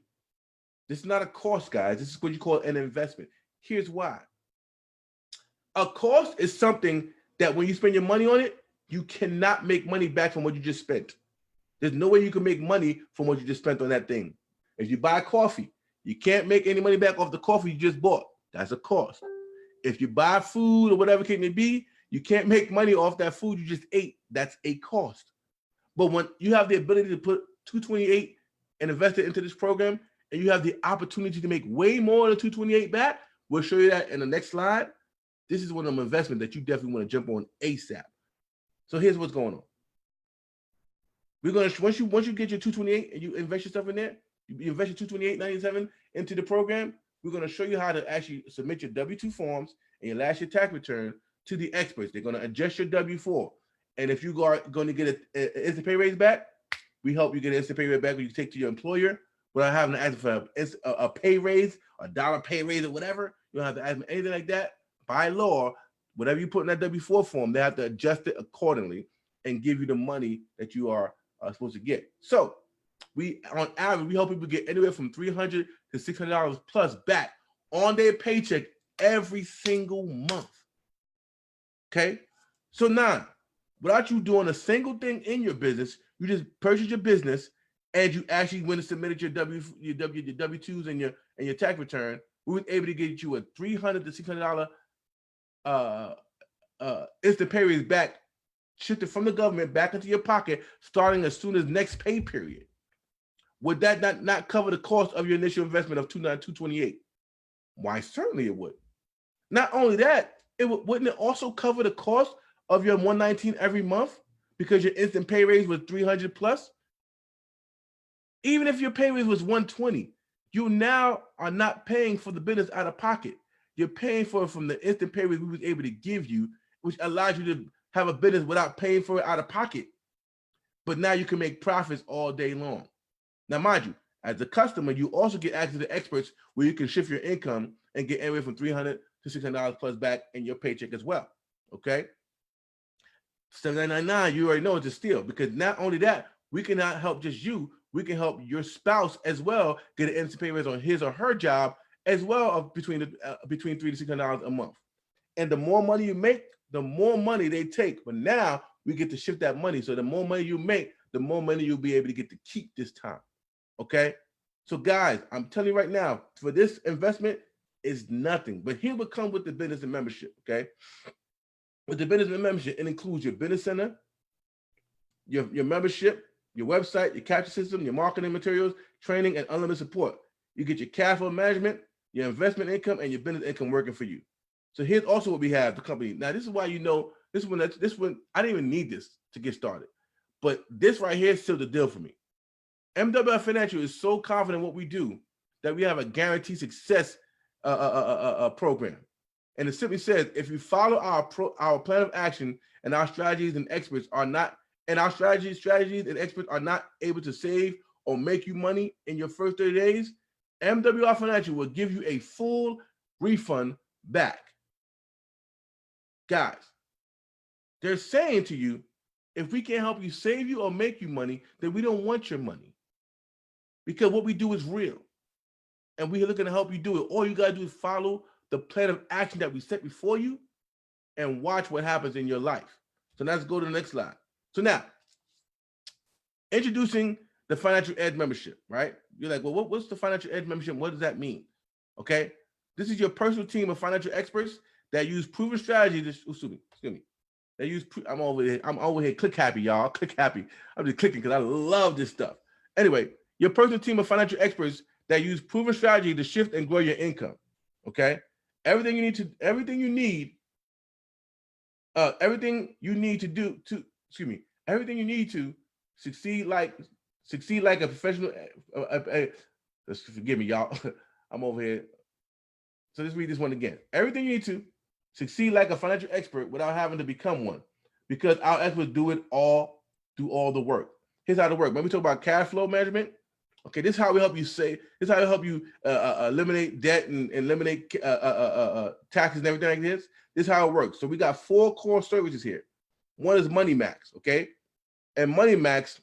this is not a cost, guys. This is what you call an investment. Here's why. A cost is something that when you spend your money on it, you cannot make money back from what you just spent. There's no way you can make money from what you just spent on that thing. If you buy coffee, you can't make any money back off the coffee you just bought. That's a cost. If you buy food or whatever it may be, you can't make money off that food you just ate. That's a cost. But when you have the ability to put $228 and invest it into this program, and you have the opportunity to make way more than $228 back, we'll show you that in the next slide. This is one of them investments that you definitely want to jump on ASAP. So here's what's going on. We're gonna once you get your $228 and you invest yourself in there, you invest your $228.97 into the program. We're going to show you how to actually submit your W-2 forms and your last year tax return to the experts. They're going to adjust your W-4. And if you are going to get an instant pay raise back, we help you get an instant pay raise back when you take to your employer without having to ask for a pay raise, a dollar pay raise or whatever. You don't have to ask for anything like that. By law, whatever you put in that W-4 form, they have to adjust it accordingly and give you the money that you are supposed to get. So we, on average, we help people get anywhere from $300 to $600 plus back on their paycheck every single month. Okay, so now, without you doing a single thing in your business, you just purchase your business and you actually went and submitted your W-2s and your tax return. We were able to get you a $300 to $600 instant pay raise back, shifted from the government back into your pocket, starting as soon as next pay period. Would that not cover the cost of your initial investment of $228? Why, certainly it would. Not only that, wouldn't it also cover the cost of your $119 every month because your instant pay raise was $300 plus? Even if your pay raise was $120, you now are not paying for the business out of pocket. You're paying for it from the instant pay rate we was able to give you, which allows you to have a business without paying for it out of pocket. But now you can make profits all day long. Now, mind you, as a customer, you also get access to experts where you can shift your income and get anywhere from $300 to $600 plus back in your paycheck as well. Okay? $7.99, you already know it's a steal, because not only that, we cannot help just you, we can help your spouse as well get an instant pay raise on his or her job as well, of between $300 to $600 a month. And the more money you make, the more money they take. But now we get to shift that money. So the more money you make, the more money you'll be able to get to keep this time. Okay? So guys, I'm telling you right now, for this investment is nothing. But here will come with the business and membership. Okay? With the business and membership, it includes your business center, your membership, your website, your capture system, your marketing materials, training, and unlimited support. You get your cash flow management, your investment income, and your business income working for you. So here's also what we have, the company. Now, this is why you know, this one, I didn't even need this to get started. But this right here sealed the deal for me. MWR Financial is so confident in what we do that we have a guaranteed success program. And it simply says, if you follow our plan of action and our strategies and experts are not, and our strategies and experts are not able to save or make you money in your first 30 days, MWR Financial will give you a full refund back. Guys, they're saying to you, if we can't help you save you or make you money, then we don't want your money. Because what we do is real. And we're looking to help you do it. All you got to do is follow the plan of action that we set before you and watch what happens in your life. So let's go to the next slide. So now, introducing the Financial Edge membership, right? You're like, well, what's the Financial Edge membership? What does that mean? Okay. This is your personal team of financial experts that use proven strategies. Excuse me. They use, I'm over here click happy, y'all. Click happy. I'm just clicking because I love this stuff. Anyway, your personal team of financial experts that use proven strategy to shift and grow your income. Okay. Everything you need to succeed like a professional. Forgive me, y'all. I'm over here. So let's read this one again. Everything you need to succeed like a financial expert without having to become one, because our experts do all the work. Here's how to work. When we talk about cash flow management, okay, this is how we help you save. This is how we help you eliminate debt and eliminate taxes and everything like this. This is how it works. So we got 4 core services here. One is Money Max, okay? And Money Max,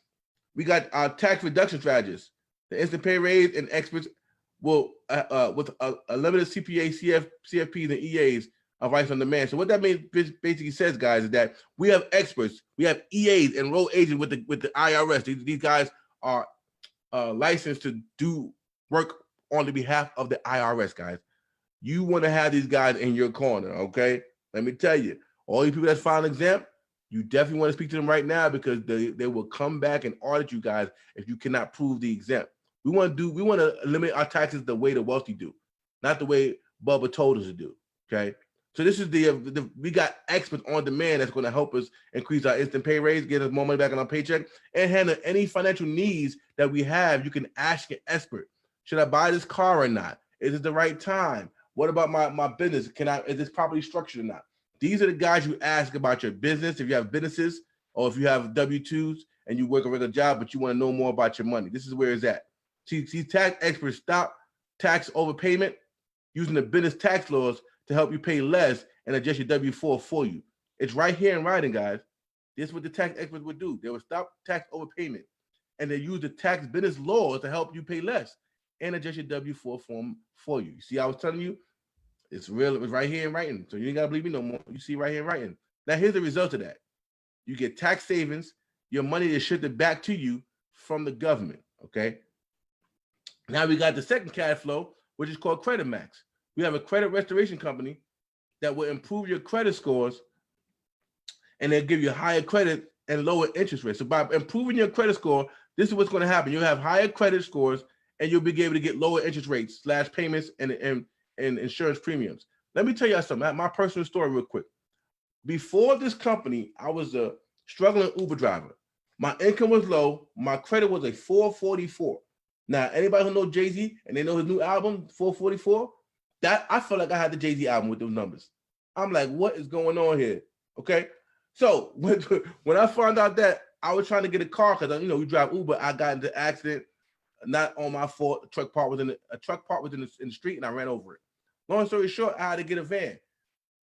we got our tax reduction strategies. The instant pay raise and experts will, with a limited CPA, CFPs, and EAs, advice on demand. So what that means basically says, guys, is that we have experts, we have EAs, enrolled agents with the IRS. These guys are licensed to do work on the behalf of the IRS, guys. You want to have these guys in your corner, okay? Let me tell you, all you people that's filing exam, you definitely want to speak to them right now, because they will come back and audit you guys if you cannot prove the exempt. We want to eliminate our taxes the way the wealthy do, not the way Bubba told us to do, okay? So this is we got experts on demand that's going to help us increase our instant pay raise, get us more money back on our paycheck, and handle any financial needs that we have. You can ask an expert. Should I buy this car or not? Is it the right time? What about my business? Is this properly structured or not? These are the guys you ask about your business. If you have businesses or if you have W-2s and you work a regular job, but you want to know more about your money, this is where it's at. See, tax experts stop tax overpayment using the business tax laws to help you pay less and adjust your W-4 for you. It's right here in writing, guys. This is what the tax experts would do. They would stop tax overpayment, and they use the tax business laws to help you pay less and adjust your W-4 form for you. See, I was telling you, it's real. It's right here in writing. So you ain't got to believe me no more. You see right here in writing. Now, here's the result of that. You get tax savings. Your money is shifted back to you from the government, okay? Now we got the second cash flow, which is called Credit Max. We have a credit restoration company that will improve your credit scores, and they'll give you higher credit and lower interest rates. So by improving your credit score, this is what's going to happen. You'll have higher credit scores, and you'll be able to get lower interest rates / payments and insurance premiums. Let me tell you something. My personal story real quick. Before this company, I was a struggling Uber driver. My income was low. My credit was a 444. Now, anybody who knows Jay-Z and they know his new album, 444, that I felt like I had the Jay-Z album with those numbers. I'm like, what is going on here? Okay. So when I found out that I was trying to get a car, because we drive Uber, I got into an accident, not on my fault. A truck part was in the street and I ran over it. Long story short, I had to get a van.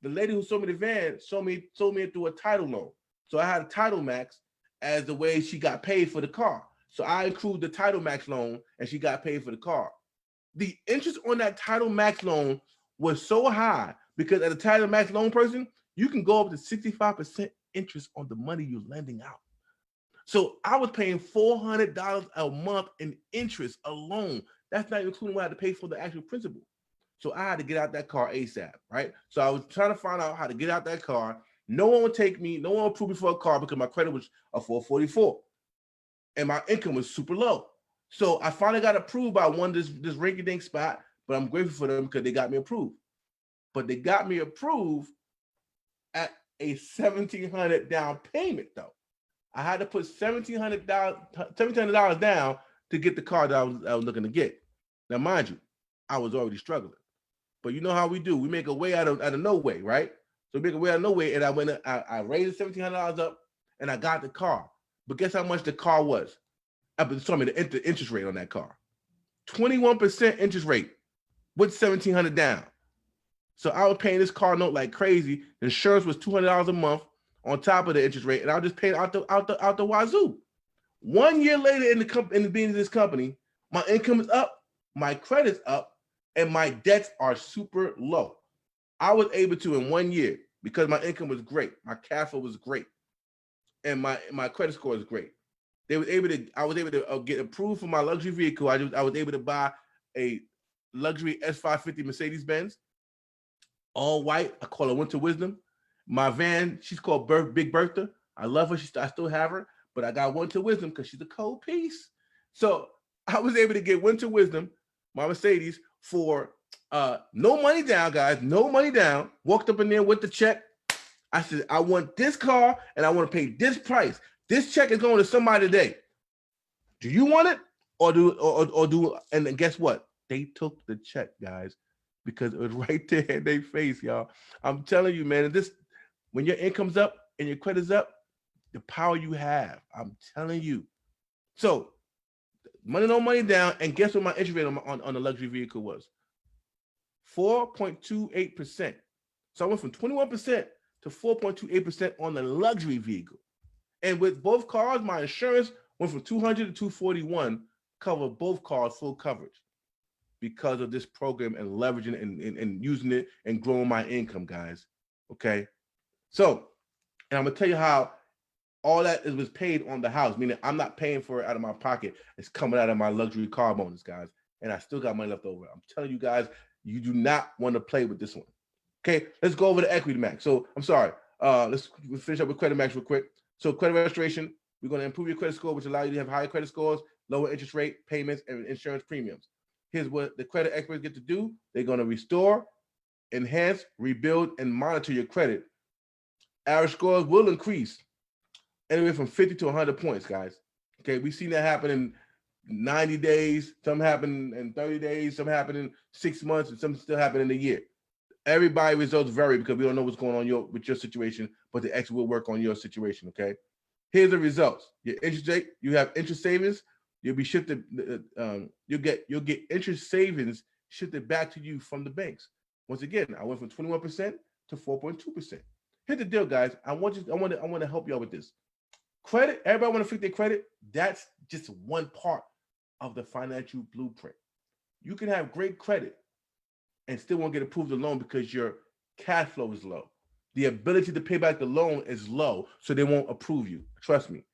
The lady who sold me the van sold me it through a title loan. So I had a Title Max as the way she got paid for the car. So I include the Title Max loan and she got paid for the car. The interest on that Title Max loan was so high because as a Title Max loan person, you can go up to 65% interest on the money you're lending out. So I was paying $400 a month in interest alone. That's not including what I had to pay for the actual principal. So I had to get out that car ASAP, right? So I was trying to find out how to get out that car. No one would take me, no one would approve me for a car because my credit was a 444 and my income was super low. So I finally got approved by this rinky-dink spot, but I'm grateful for them because they got me approved. But they got me approved at a $1,700 down payment though. I had to put $1,700 down to get the car that I was looking to get. Now, mind you, I was already struggling. But you know how we do. We make a way out of no way, right? So we make a way out of no way. And I raised $1,700 up and I got the car. But guess how much the car was? The interest rate on that car. 21% interest rate with $1,700 down. So I was paying this car note like crazy. The insurance was $200 a month on top of the interest rate. And I was just paying out the wazoo. 1 year later in the beginning of this company, my income is up, my credit's up, and my debts are super low. I was able to, in 1 year, because my income was great, my cash flow was great, and my credit score is great. I was able to get approved for my luxury vehicle. I was able to buy a luxury S550 Mercedes-Benz, all white. I call her Winter Wisdom. My van, she's called Big Bertha. I love her. I still have her, but I got Winter Wisdom because she's a cold piece. So I was able to get Winter Wisdom, my Mercedes, for no money down, guys. No money down. Walked up in there with the check. I said, I want this car and I want to pay this price. This check is going to somebody today. Do you want it or do? And then guess what? They took the check, guys, because it was right there in their face, y'all. I'm telling you, man. When your income's up and your credit's up, the power you have. I'm telling you. So money, no money down, and guess what my interest rate on the luxury vehicle was? 4.28%. So I went from 21% to 4.28% on the luxury vehicle. And with both cars, my insurance went from $200 to $241, cover both cars full coverage because of this program and leveraging and using it and growing my income, guys. Okay. So, and I'm gonna tell you how all that was paid on the house, meaning I'm not paying for it out of my pocket. It's coming out of my luxury car bonus, guys. And I still got money left over. I'm telling you guys, you do not want to play with this one. Okay, let's go over the equity max. So I'm sorry. Let's finish up with credit max real quick. So credit restoration, we're going to improve your credit score, which allows you to have higher credit scores, lower interest rate payments, and insurance premiums. Here's what the credit experts get to do. They're going to restore, enhance, rebuild, and monitor your credit. Average scores will increase anywhere from 50 to 100 points, guys. Okay, we've seen that happen in 90 days. Some happen in 30 days. Some happen in 6 months, and some still happen in a year. Everybody results vary because we don't know what's going on with your situation, but the expert will work on your situation. Okay, here's the results. Your interest rate, you have interest savings. You'll be shifted. You'll get interest savings shifted back to you from the banks. Once again, I went from 21% to 4.2%. Here's the deal, guys. I want to help y'all with this. Credit. Everybody want to fix their credit. That's just one part of the financial blueprint. You can have great credit and still won't get approved the loan because your cash flow is low. The ability to pay back the loan is low, so they won't approve you. Trust me.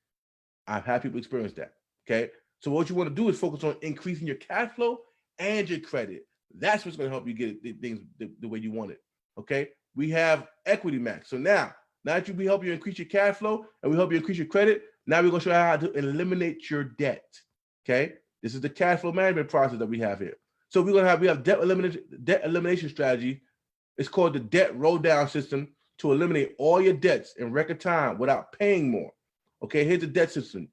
I've had people experience that. Okay. So what you want to do is focus on increasing your cash flow and your credit. That's what's going to help you get things the way you want it. Okay. We have equity max. So now that we help you increase your cash flow and we help you increase your credit, now we're going to show you how to eliminate your debt. Okay. This is the cash flow management process that we have here. So we have debt elimination strategy. It's called the debt roll down system to eliminate all your debts in record time without paying more. Okay, here's the debt system.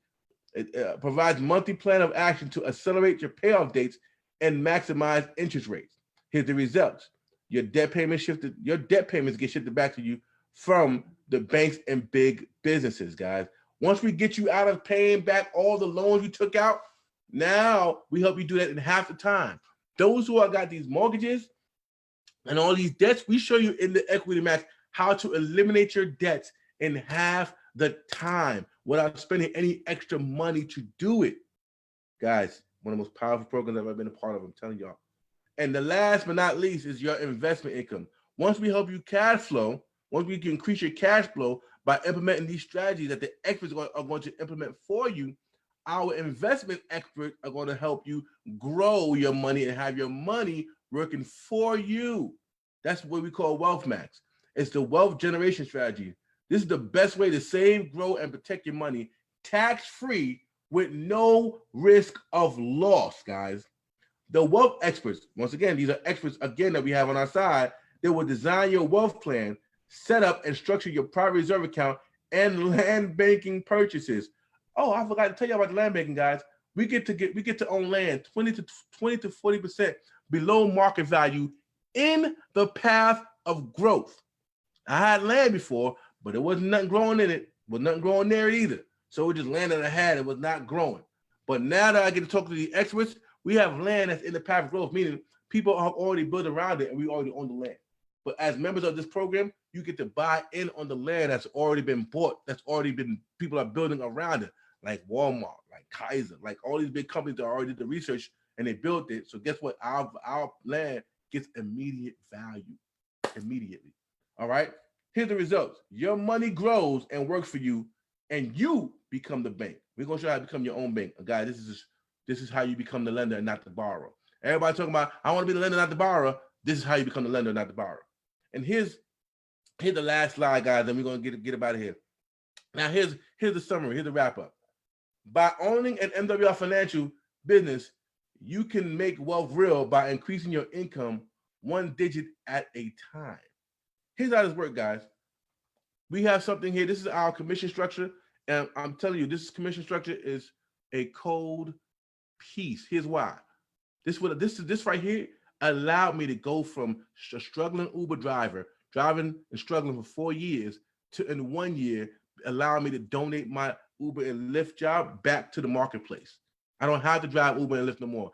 It provides monthly plan of action to accelerate your payoff dates and maximize interest rates. Here's the results. Your debt payments get shifted back to you from the banks and big businesses, guys. Once we get you out of paying back all the loans you took out, now we help you do that in half the time. Those who have got these mortgages and all these debts, we show you in the Equity Max how to eliminate your debts in half the time without spending any extra money to do it. Guys, one of the most powerful programs I've ever been a part of, I'm telling y'all. And the last but not least is your investment income. Once we help you cash flow, once we can increase your cash flow by implementing these strategies that the experts are going to implement for you, our investment experts are going to help you grow your money and have your money working for you. That's what we call Wealth Max. It's the wealth generation strategy. This is the best way to save, grow, and protect your money tax-free with no risk of loss, guys. The wealth experts, once again, these are experts, again, that we have on our side. They will design your wealth plan, set up and structure your private reserve account and land banking purchases. Oh, I forgot to tell you about the land banking, guys. We get to own land 20 to 40% below market value in the path of growth. I had land before, but there wasn't nothing growing in it. Was nothing growing there either. So we just landed I had, it was not growing. But now that I get to talk to the experts, we have land that's in the path of growth, meaning people have already built around it and we already own the land. But as members of this program, you get to buy in on the land that's already been bought, that's already been, people are building around it, like Walmart, like Kaiser, like all these big companies that already did the research and they built it. So guess what? Our land gets immediate value, immediately. All right? Here's the results. Your money grows and works for you, and you become the bank. We're going to show you how to become your own bank. Guys, this is how you become the lender and not the borrower. Everybody talking about, I want to be the lender, not the borrower. This is how you become the lender, not the borrower. And here's the last slide, guys, and we're going to get up out of here. Now, here's the summary. Here's the wrap up. By owning an MWR Financial business, you can make wealth real by increasing your income one digit at a time. Here's how this works, guys. We have something here. This is our commission structure. And I'm telling you, this commission structure is a cold piece. Here's why. This right here allowed me to go from a struggling Uber driver, driving and struggling for 4 years, to in 1 year, allow me to donate my Uber and Lyft job back to the marketplace. I don't have to drive Uber and Lyft no more.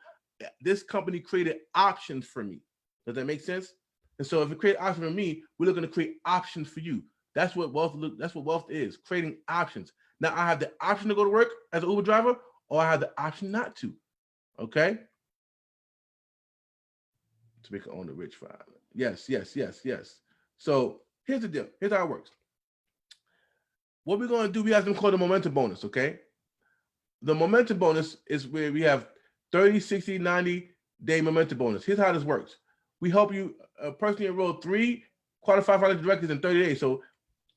This company created options for me. Does that make sense? And so if it creates options for me, we're looking to create options for you. That's what wealth is, creating options. Now I have the option to go to work as an Uber driver, or I have the option not to. Okay? To make it on the rich file. Yes. So here's the deal. Here's how it works. What we're going to do, we have something called the momentum bonus, okay? The momentum bonus is where we have 30, 60, 90-day momentum bonus. Here's how this works. We help you personally enroll 3 qualified financial directors in 30 days. So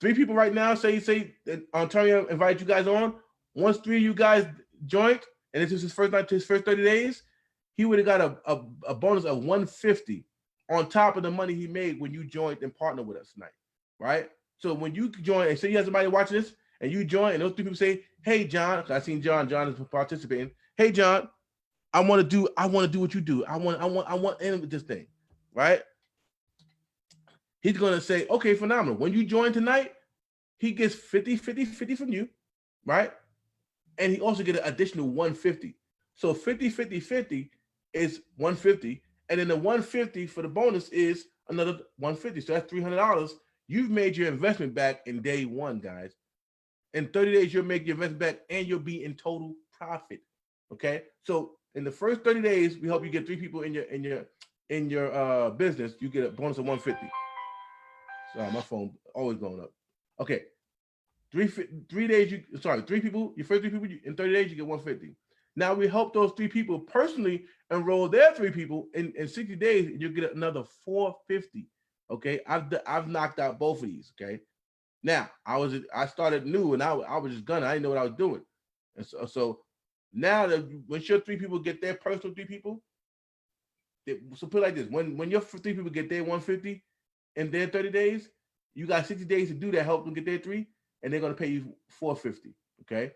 3 people right now, say Ontario invite you guys on. Once 3 of you guys joined, and this is his first 30 days, he would have got a bonus of 150 on top of the money he made when you joined and partnered with us tonight, right? So when you join, and say you have somebody watching this, and you join, and those 3 people say, "Hey, John," I seen John is participating. "Hey, John, I want to do what you do. I want in with this thing," right? He's gonna say, "Okay, phenomenal. When you join tonight, he gets 50 from you, right? And he also get an additional 150. So 50 is 150, and then the 150 for the bonus is another 150. So that's $300. You've made your investment back in day 1, guys. In 30 days, you'll make your investment back, and you'll be in total profit. Okay. So in the first 30 days, we help you get 3 people in your business. You get a bonus of 150. Sorry, my phone always going up. Okay. 3 days, 3 people, your first 3 people, in 30 days, you get 150. Now we help those 3 people personally enroll their 3 people in 60 days, and you get another 450. Okay. I've knocked out both of these. Okay. Now I started new, and I was just gunning. I didn't know what I was doing. And so now that once your 3 people get their personal 3 people, so put it like this: when your 3 people get their 150 in their 30 days, you got 60 days to do that, help them get their 3, and they're gonna pay you 450. Okay.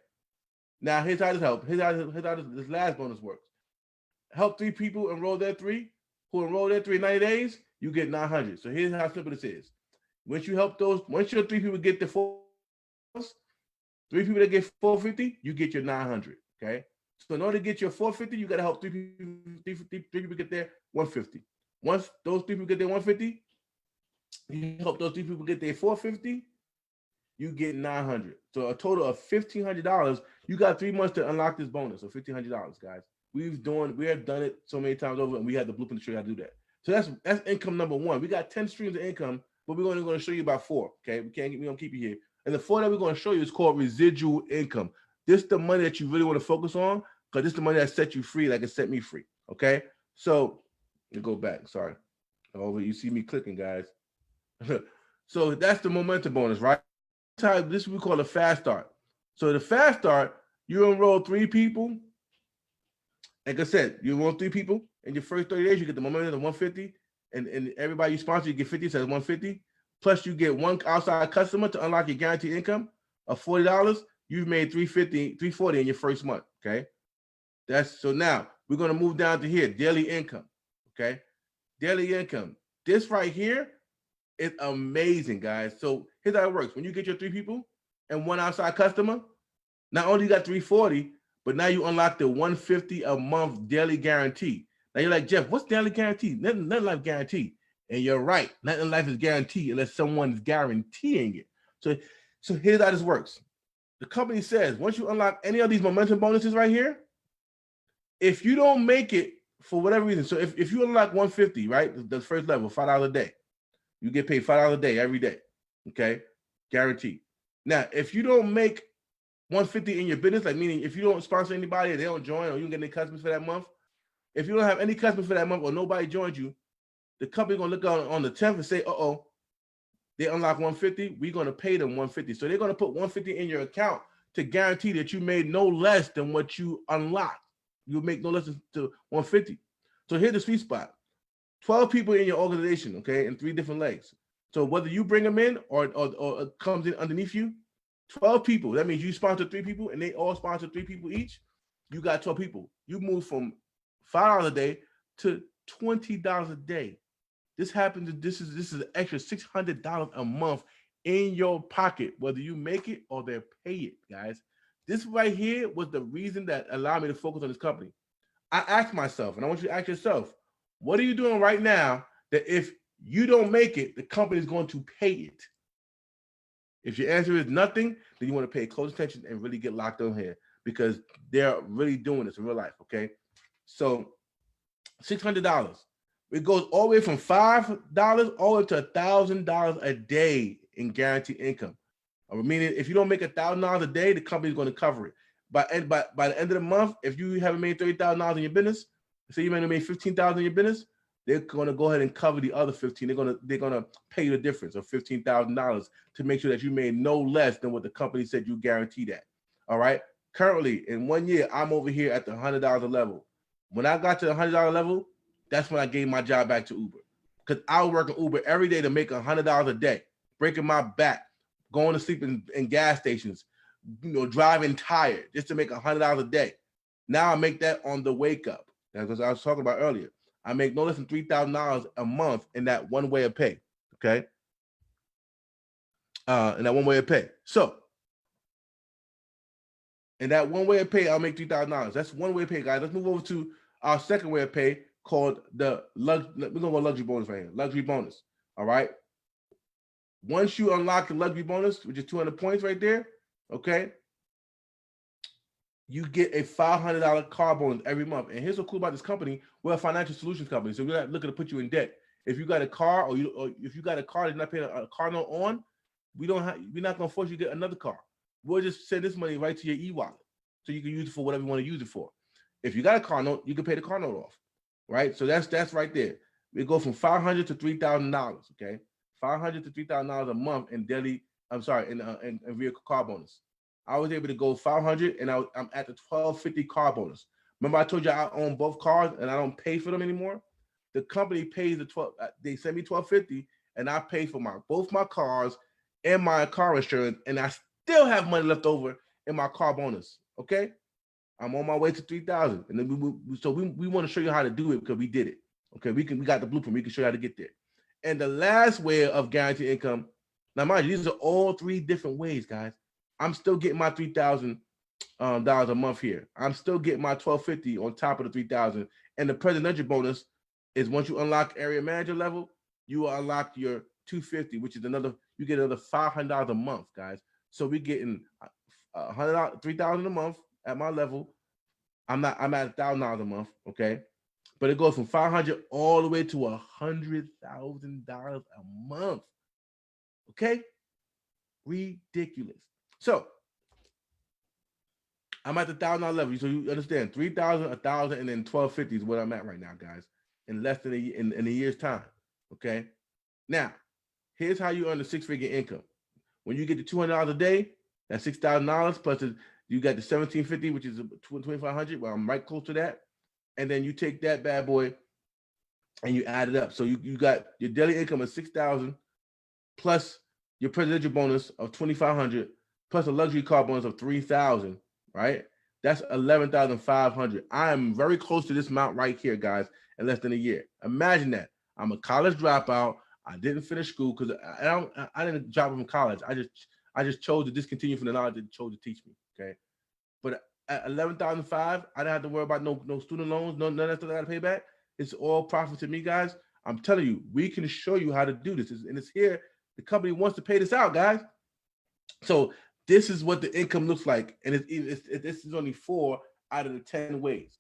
Now, here's how this helps. Here's how this last bonus works. Help 3 people enroll their 3 who enroll their 3 in 90 days, you get 900. So here's how simple this is. Once your 3 people get the 4, 3 people that get 450, you get your 900. Okay. So in order to get your 450, you got to help 3 people get their 150. Once those 3 people get their 150, you help those 3 people get their 450, you get 900. So a total of $1,500. You got 3 months to unlock this bonus. So $1,500, guys. We have done it so many times over, and we had the blueprint to show you how to do that. So that's income number 1. We got 10 streams of income, but we're only going to show you about 4. Okay, we don't keep you here. And the 4 that we're going to show you is called residual income. This is the money that you really want to focus on, because this is the money that set you free, like it set me free. Okay, so let me go back. Sorry, you see me clicking, guys. So that's the momentum bonus, right? This is what we call a fast start. So the fast start, you enroll 3 people. Like I said, you enroll 3 people in your first 30 days, you get the momentum of 150, and everybody you sponsor, you get 50, so that's 150. Plus you get 1 outside customer to unlock your guaranteed income of $40. You've made $340 in your first month. Okay. So now we're going to move down to here, daily income. Okay. Daily income. This right here is amazing, guys. So here's how it works. When you get your 3 people and 1 outside customer, not only you got 340, but now you unlock the 150 a month daily guarantee. Now you're like, Jeff, what's daily guarantee? Nothing life guarantee. And you're right. Nothing in life is guaranteed unless someone's guaranteeing it. So here's how this works. The company says, once you unlock any of these momentum bonuses right here, if you don't make it for whatever reason, so if you unlock 150, right, the first level, $5 a day, you get paid $5 a day every day, okay, guaranteed. Now, if you don't make 150 in your business, like meaning if you don't sponsor anybody, they don't join, or you don't get any customers for that month, if you don't have any customers for that month or nobody joined you, the company going to look on the 10th and say, they unlock 150, we're going to pay them 150. So they're going to put 150 in your account to guarantee that you made no less than what you unlocked. You make no less than 150. So here's the sweet spot. 12 people in your organization, okay, in 3 different legs. So whether you bring them in or it comes in underneath you, 12 people, that means you sponsor 3 people and they all sponsor 3 people each, you got 12 people. You move from $5 a day to $20 a day. This happens. This is an extra $600 a month in your pocket, whether you make it or they pay it, guys. This right here was the reason that allowed me to focus on this company. I asked myself, and I want you to ask yourself, what are you doing right now that if you don't make it, the company is going to pay it? If your answer is nothing, then you want to pay close attention and really get locked on here, because they're really doing this in real life, okay? So $600. It goes all the way from $5 all the way to $1,000 a day in guaranteed income. Meaning, if you don't make $1,000 a day, the company's going to cover it. By the end of the month, if you haven't made $30,000 in your business, say you might have made $15,000 in your business, they're going to go ahead and cover the other 15. They're going to pay you the difference of $15,000 to make sure that you made no less than what the company said you guaranteed at. All right. Currently, in 1 year, I'm over here at the $100 level. When I got to the $100 level, that's when I gave my job back to Uber, because I was working Uber every day to make $100 a day, breaking my back, going to sleep in gas stations, driving tired just to make $100 a day. Now I make that on the wake up. That's what I was talking about earlier. I make no less than $3,000 a month in that one way of pay. Okay. In that one way of pay. So in that one way of pay, I'll make $3,000. That's one way of pay, guys. Let's move over to our second way of pay, called we're gonna go luxury bonus right here. Luxury bonus. All right. Once you unlock the luxury bonus, which is 200 points right there, okay, you get a $500 car bonus every month. And here's what's cool about this company: we're a financial solutions company, so we're not looking to put you in debt. If you got a car, or if you got a car that's not paying a car note on, we're not gonna force you to get another car. We'll just send this money right to your e-wallet, so you can use it for whatever you want to use it for. If you got a car note, you can pay the car note off. Right, so that's right there. We go from $500 to $3,000. Okay, $500 to $3,000 a month in daily. I'm sorry, in vehicle car bonus. I was able to go $500, and I'm at the $1,250 car bonus. Remember, I told you I own both cars and I don't pay for them anymore. The company pays the $12. They send me $1,250, and I pay for both my cars and my car insurance, and I still have money left over in my car bonus. Okay, I'm on my way to 3,000, and then we want to show you how to do it because we did it. Okay, we got the blueprint. We can show you how to get there. And the last way of guaranteed income. Now, mind you, these are all 3 different ways, guys. I'm still getting my $3,000 a month here. I'm still getting my $1,250 on top of the 3,000. And the presidential bonus is once you unlock area manager level, you will unlock your $250, which is you get another $500 a month, guys. So we're getting $100, $3,000 a month at my level. I'm at $1,000 a month, okay? But it goes from $500 all the way to $100,000 a month. Okay? Ridiculous. So I'm at the $1,000 level. So you understand 3,000, 1,000, and then 1,250 is what I'm at right now, guys. In less than in a year's time. Okay. Now, here's how you earn the 6-figure income. When you get to $200 a day, that's $6,000 plus you got the $1,750, which is $2,500. Well, I'm right close to that. And then you take that bad boy and you add it up. So you got your daily income of $6,000 plus your presidential bonus of $2,500 plus a luxury car bonus of $3,000, right? That's $11,500. I am very close to this amount right here, guys, in less than a year. Imagine that. I'm a college dropout. I didn't finish school because I didn't drop from college. I just chose to discontinue from the knowledge that chose to teach me. Okay, but at $11,500, I didn't have to worry about no student loans, none of that stuff I got to pay back. It's all profit to me, guys. I'm telling you, we can show you how to do this, and it's here. The company wants to pay this out, guys. So this is what the income looks like, and this is only 4 out of the 10 ways.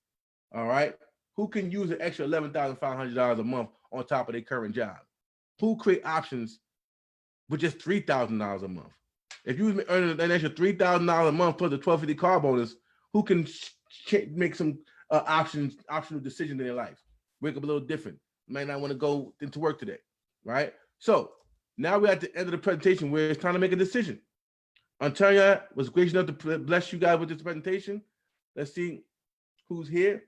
All right, who can use an extra $11,500 a month on top of their current job? Who create options with just $3,000 a month? If you earn an extra $3,000 a month plus the $1,250 car bonus, who can make some optional decisions in their life? Wake up a little different. Might not want to go into work today, right? So now we're at the end of the presentation where it's time to make a decision. Ontarian was gracious enough to bless you guys with this presentation. Let's see who's here.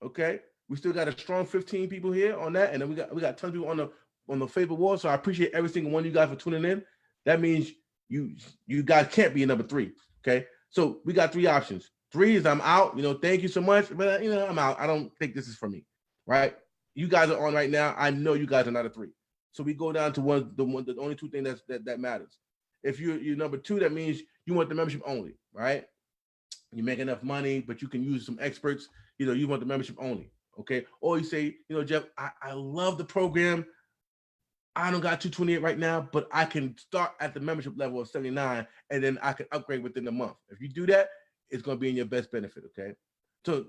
Okay, we still got a strong 15 people here on that, and then we got tons of people on the favorite wall. So I appreciate every single one of you guys for tuning in. That means you guys can't be a number 3. Okay, so we got 3 options. 3 is I'm out. Thank you so much, but I'm out. I don't think this is for me, right? You guys are on right now. I know you guys are not a 3. So we go down to the only 2 things that matters. If you're number 2, that means you want the membership only, right? You make enough money, but you can use some experts. You want the membership only, okay? Or you say, Jeff, I love the program. I don't got 228 right now, but I can start at the membership level of 79, and then I can upgrade within a month. If you do that, it's going to be in your best benefit, okay? So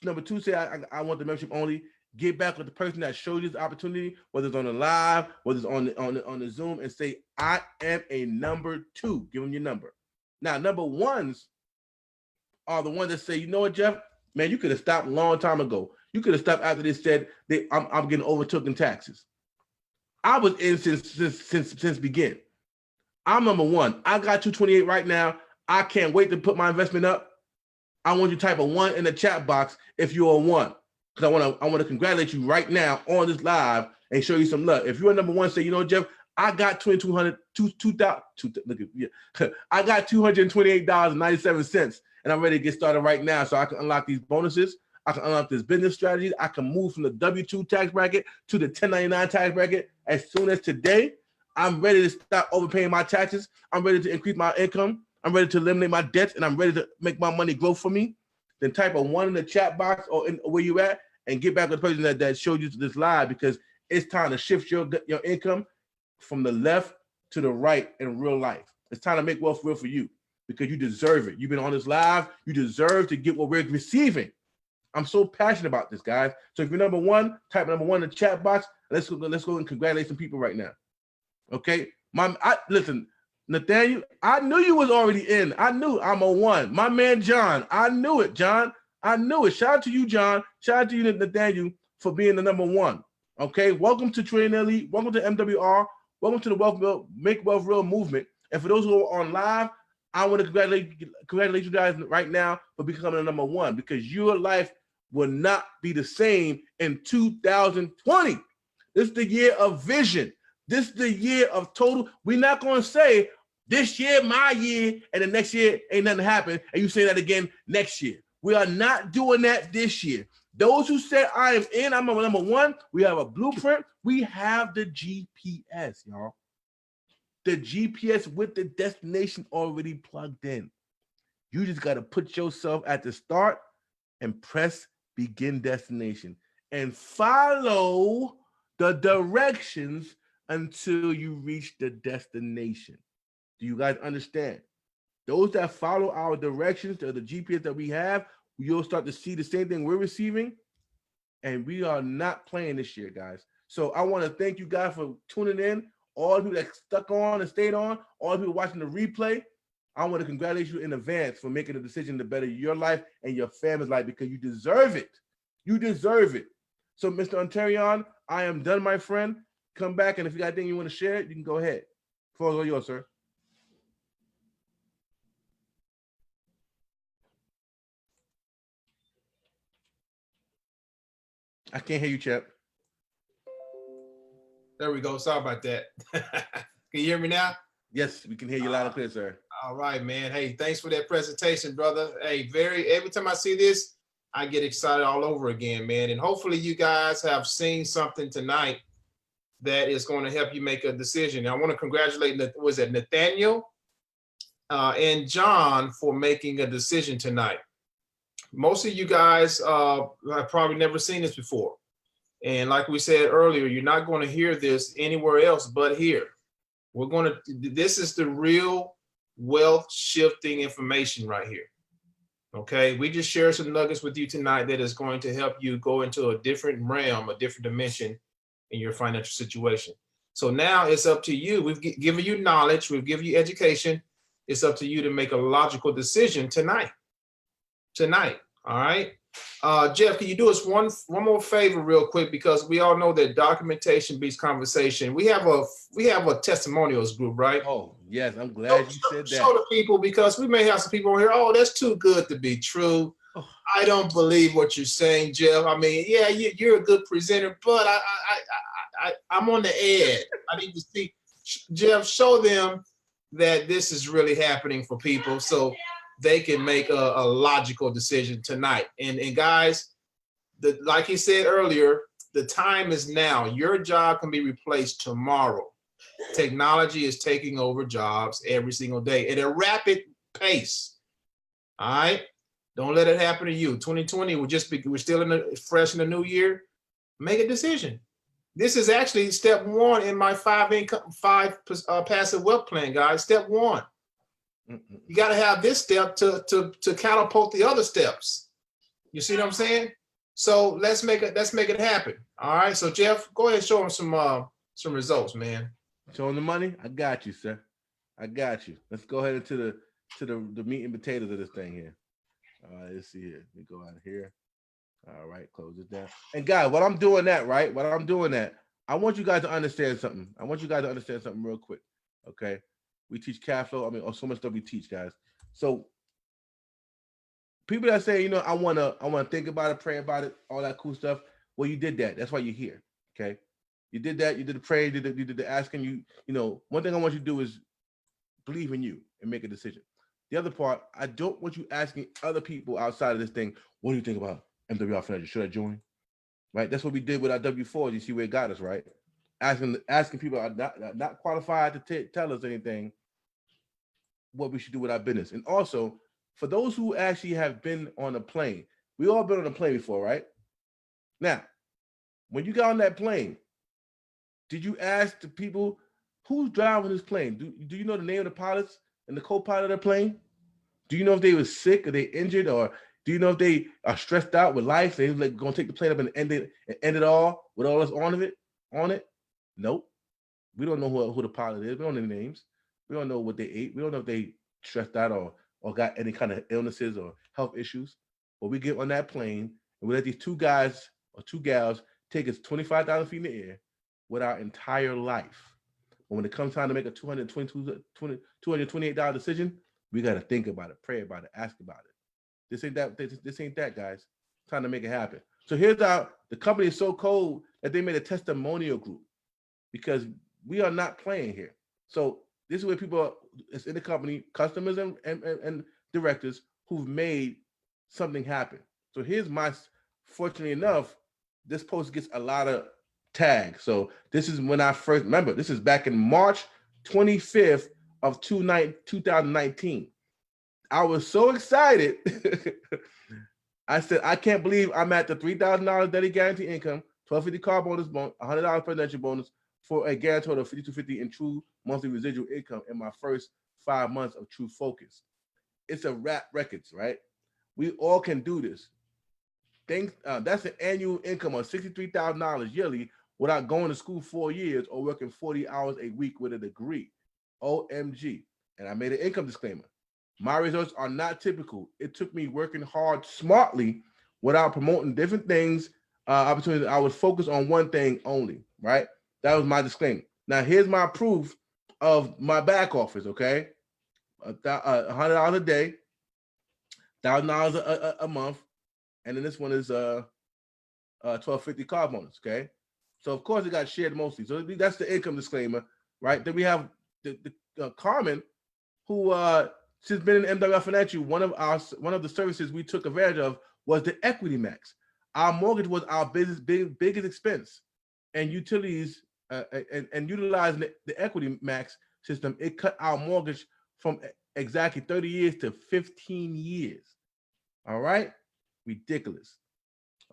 number 2, say I want the membership only. Get back with the person that showed you this opportunity, whether it's on the live, whether it's on the Zoom, and say, I am a number 2. Give them your number. Now, number 1s are the ones that say, you know what, Jeff? Man, you could have stopped a long time ago. You could have stopped after they said I'm getting overtook in taxes. I was in since begin. I'm number 1. I got 228 right now. I can't wait to put my investment up. I want you to type a 1 in the chat box if you're a 1. Because I want to congratulate you right now on this live and show you some love. If you're a number 1, say, Jeff, I got I got $228.97, and I'm ready to get started right now so I can unlock these bonuses. I can unlock this business strategy. I can move from the W-2 tax bracket to the 1099 tax bracket as soon as today. I'm ready to stop overpaying my taxes. I'm ready to increase my income. I'm ready to eliminate my debts, and I'm ready to make my money grow for me. Then type a 1 in the chat box or where you at, and get back with the person that showed you this live, because it's time to shift your income from the left to the right in real life. It's time to make wealth real for you because you deserve it. You've been on this live. You deserve to get what we're receiving. I'm so passionate about this, guys. So if you're number 1, type number 1 in the chat box. Let's go and congratulate some people right now. Okay, listen, Nathaniel, I knew you was already in. I knew I'm a 1. My man John, I knew it, John. I knew it. Shout out to you, John. Shout out to you, Nathaniel, for being the number 1. Okay, welcome to Trading Elite. Welcome to MWR. Welcome to the Make Wealth Real movement. And for those who are on live, I want to congratulate you guys right now for becoming a number 1, because your life will not be the same in 2020. This is the year of vision. This is the year of total. We're not going to say, This year, my year, and the next year ain't nothing happen, and you say that again next year. We are not doing that this year. Those who said I am in, I'm number one. We have a blueprint. We have the GPS, y'all. The GPS with the destination already plugged in. You just got to put yourself at the start and press begin destination and follow the directions until you reach the destination. Do you guys understand? Those that follow our directions to the GPS that we have, you'll start to see the same thing we're receiving. And we are not playing this year, guys. So I want to thank you guys for tuning in. All of you that stuck on and stayed on, all of you watching the replay, I want to congratulate you in advance for making a decision to better your life and your family's life because you deserve it. You deserve it. So, Mr. Ontarian, I am done, my friend. Come back, and if you got anything you want to share, you can go ahead. Floor is all yours, sir. I can't hear you, Chip. There we go. Sorry about that. Can you hear me now? Yes, we can hear you loud and clear, sir. All right, man. Hey, thanks for that presentation, brother. Hey, every time I see this, I get excited all over again, man. And hopefully you guys have seen something tonight that is going to help you make a decision. I want to congratulate, was it Nathaniel and John for making a decision tonight. Most of you guys have probably never seen this before. And like we said earlier, you're not going to hear this anywhere else but here. This is the real wealth shifting information right here. Okay, we just shared some nuggets with you tonight that is going to help you go into a different realm, a different dimension in your financial situation. So now it's up to you. We've given you knowledge, we've given you education. It's up to you to make a logical decision tonight. All right. Jeff, can you do us one more favor real quick, because we all know that documentation beats conversation. We have a testimonials group, right? Oh, yes. I'm glad you said that. Show the people, because we may have some people on here, oh, that's too good to be true. Oh. I don't believe what you're saying, Jeff. I mean, yeah, you're a good presenter, but I'm on the edge. I need to see. Jeff, show them that this is really happening for people so they can make a logical decision tonight. And guys, like he said earlier, the time is now. Your job can be replaced tomorrow. Technology is taking over jobs every single day at a rapid pace. All right, don't let it happen to you. 2020 we're still fresh in the new year. Make a decision. This is actually step one in my five passive wealth plan, guys. Step one. You got to have this step to catapult the other steps. You see what I'm saying? So let's make it happen. All right. So Jeff, go ahead and show them some results, man. Show them the money. I got you, sir. I got you. Let's go ahead into the meat and potatoes of this thing here. All right. Let's see here. Let me go out of here. All right. Close it down. And guys, while I'm doing that, I want you guys to understand something. Real quick. Okay. We teach cash flow. I mean, so much stuff we teach, guys. So people that say, I wanna think about it, pray about it, all that cool stuff. Well, you did that. That's why you're here. Okay. You did that. You did the prayer. You did the asking. One thing I want you to do is believe in you and make a decision. The other part, I don't want you asking other people outside of this thing, what do you think about MWR Financial? Should I join? Right. That's what we did with our W4s. You see where it got us, right? Asking people are not qualified to tell us anything what we should do with our business. And also, for those who actually have been on a plane, we all been on a plane before, right? Now, when you got on that plane, did you ask the people who's driving this plane? Do you know the name of the pilots and the co-pilot of the plane? Do you know if they were sick or they injured, or do you know if they are stressed out with life? They're like going to take the plane up and end it all with all this on it? Nope. We don't know who the pilot is. We don't know their names. We don't know what they ate. We don't know if they stressed out or got any kind of illnesses or health issues. But we get on that plane and we let these two guys or two gals take us 25,000 feet in the air with our entire life. But when it comes time to make a $228 decision, we got to think about it, pray about it, ask about it. This ain't that, guys. It's time to make it happen. So here's the company is so cold that they made a testimonial group, because we are not playing here. So this is where people it's in the company, customers and directors who've made something happen. So here's my, fortunately enough, this post gets a lot of tags. So this is when I first, remember, this is back in March 25th of 2019. I was so excited. I said, I can't believe I'm at the $3,000 daily guaranteed income, $1,250 car bonus, $100 presidential bonus for a guarantee of $5,250 in true monthly residual income in my first 5 months of true focus. It's a rap records, right? We all can do this. That's an annual income of $63,000 yearly without going to school 4 years or working 40 hours a week with a degree. OMG. And I made an income disclaimer. My results are not typical. It took me working hard smartly without promoting different things, opportunities. I was focused on one thing only, right? That was my disclaimer. Now, here's my proof of my back office, okay? $100 a day, $1,000 a month, and then this one is $1,250 car bonus, okay? So, of course, it got shared mostly. So that's the income disclaimer, right? Then we have the Carmen, who she's been in MWR Financial. One of the services we took advantage of was the Equity Max. Our mortgage was our biggest expense, and utilities and utilizing the Equity Max system, it cut our mortgage from exactly 30 years to 15 years. All right, ridiculous.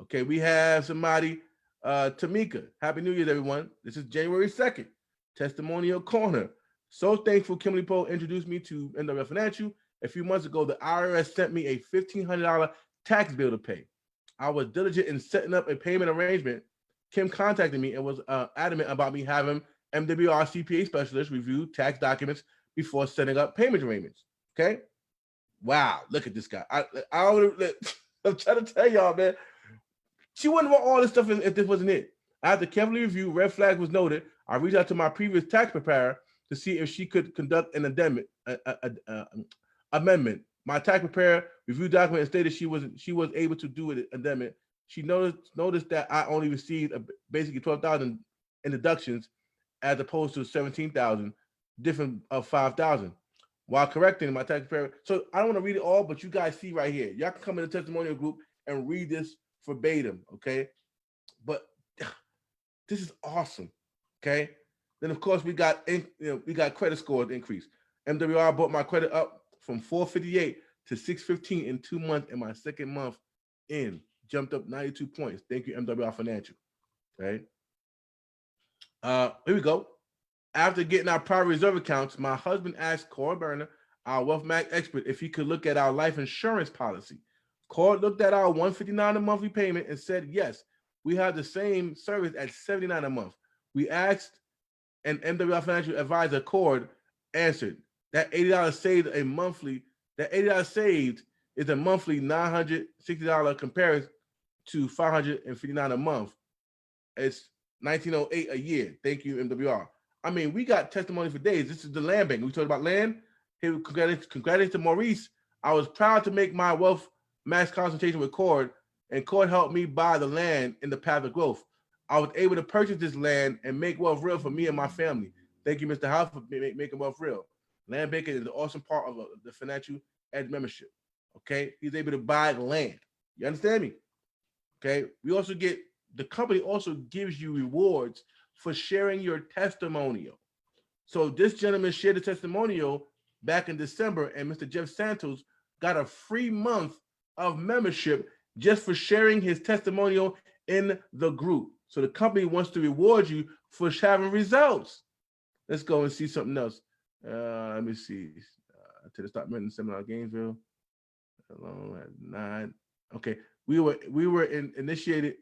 Okay, we have somebody, Tamika. Happy New Year's, everyone. This is January 2nd, Testimonial Corner. So thankful Kimberly Poe introduced me to MWR Financial. A few months ago, the IRS sent me a $1,500 tax bill to pay. I was diligent in setting up a payment arrangement. Kim contacted me and was adamant about me having MWR CPA specialist review tax documents before setting up payment arrangements. Okay? Wow, look at this guy. I'm trying to tell y'all, man. She wouldn't want all this stuff if this wasn't it. After carefully review, red flag was noted. I reached out to my previous tax preparer to see if she could conduct an amendment. My tax preparer reviewed document and stated she was able to do an amendment. She noticed that I only received basically 12,000 in deductions as opposed to 17,000, different of 5,000. While correcting my tax preparer, so I don't want to read it all, but you guys see right here. Y'all can come in the testimonial group and read this verbatim, okay? But this is awesome, okay? Then of course we got credit scores increase. MWR brought my credit up from 458 to 615 in 2 months, and my second month in jumped up 92 points. Thank you, MWR Financial. Okay. Here we go. After getting our private reserve accounts, my husband asked Corey Berner, our Wealth Max expert, if he could look at our life insurance policy. Corey looked at our $159 a monthly payment and said, yes, we have the same service at $79 a month. We asked, and MWR Financial advisor Cord answered that $80 saved a monthly. That $80 saved is a monthly $960 compared to $559 a month. It's $1,908 a year. Thank you, MWR. I mean, we got testimony for days. This is the land bank. We talked about land. Hey, congratulations to Maurice. I was proud to make my Wealth Max consultation with Cord, and Cord helped me buy the land in the path of growth. I was able to purchase this land and make wealth real for me and my family. Thank you, Mr. House, for making wealth real. Land banking is an awesome part of the Financial Edge membership. Okay, he's able to buy the land. You understand me? Okay, we also get, the company also gives you rewards for sharing your testimonial. So this gentleman shared a testimonial back in December, and Mr. Jeff Santos got a free month of membership just for sharing his testimonial in the group. So the company wants to reward you for having results. Let's go and see something else. Let me see. To the Stop Renting Seminar, Gainesville. Alone at 9. Okay, we were initially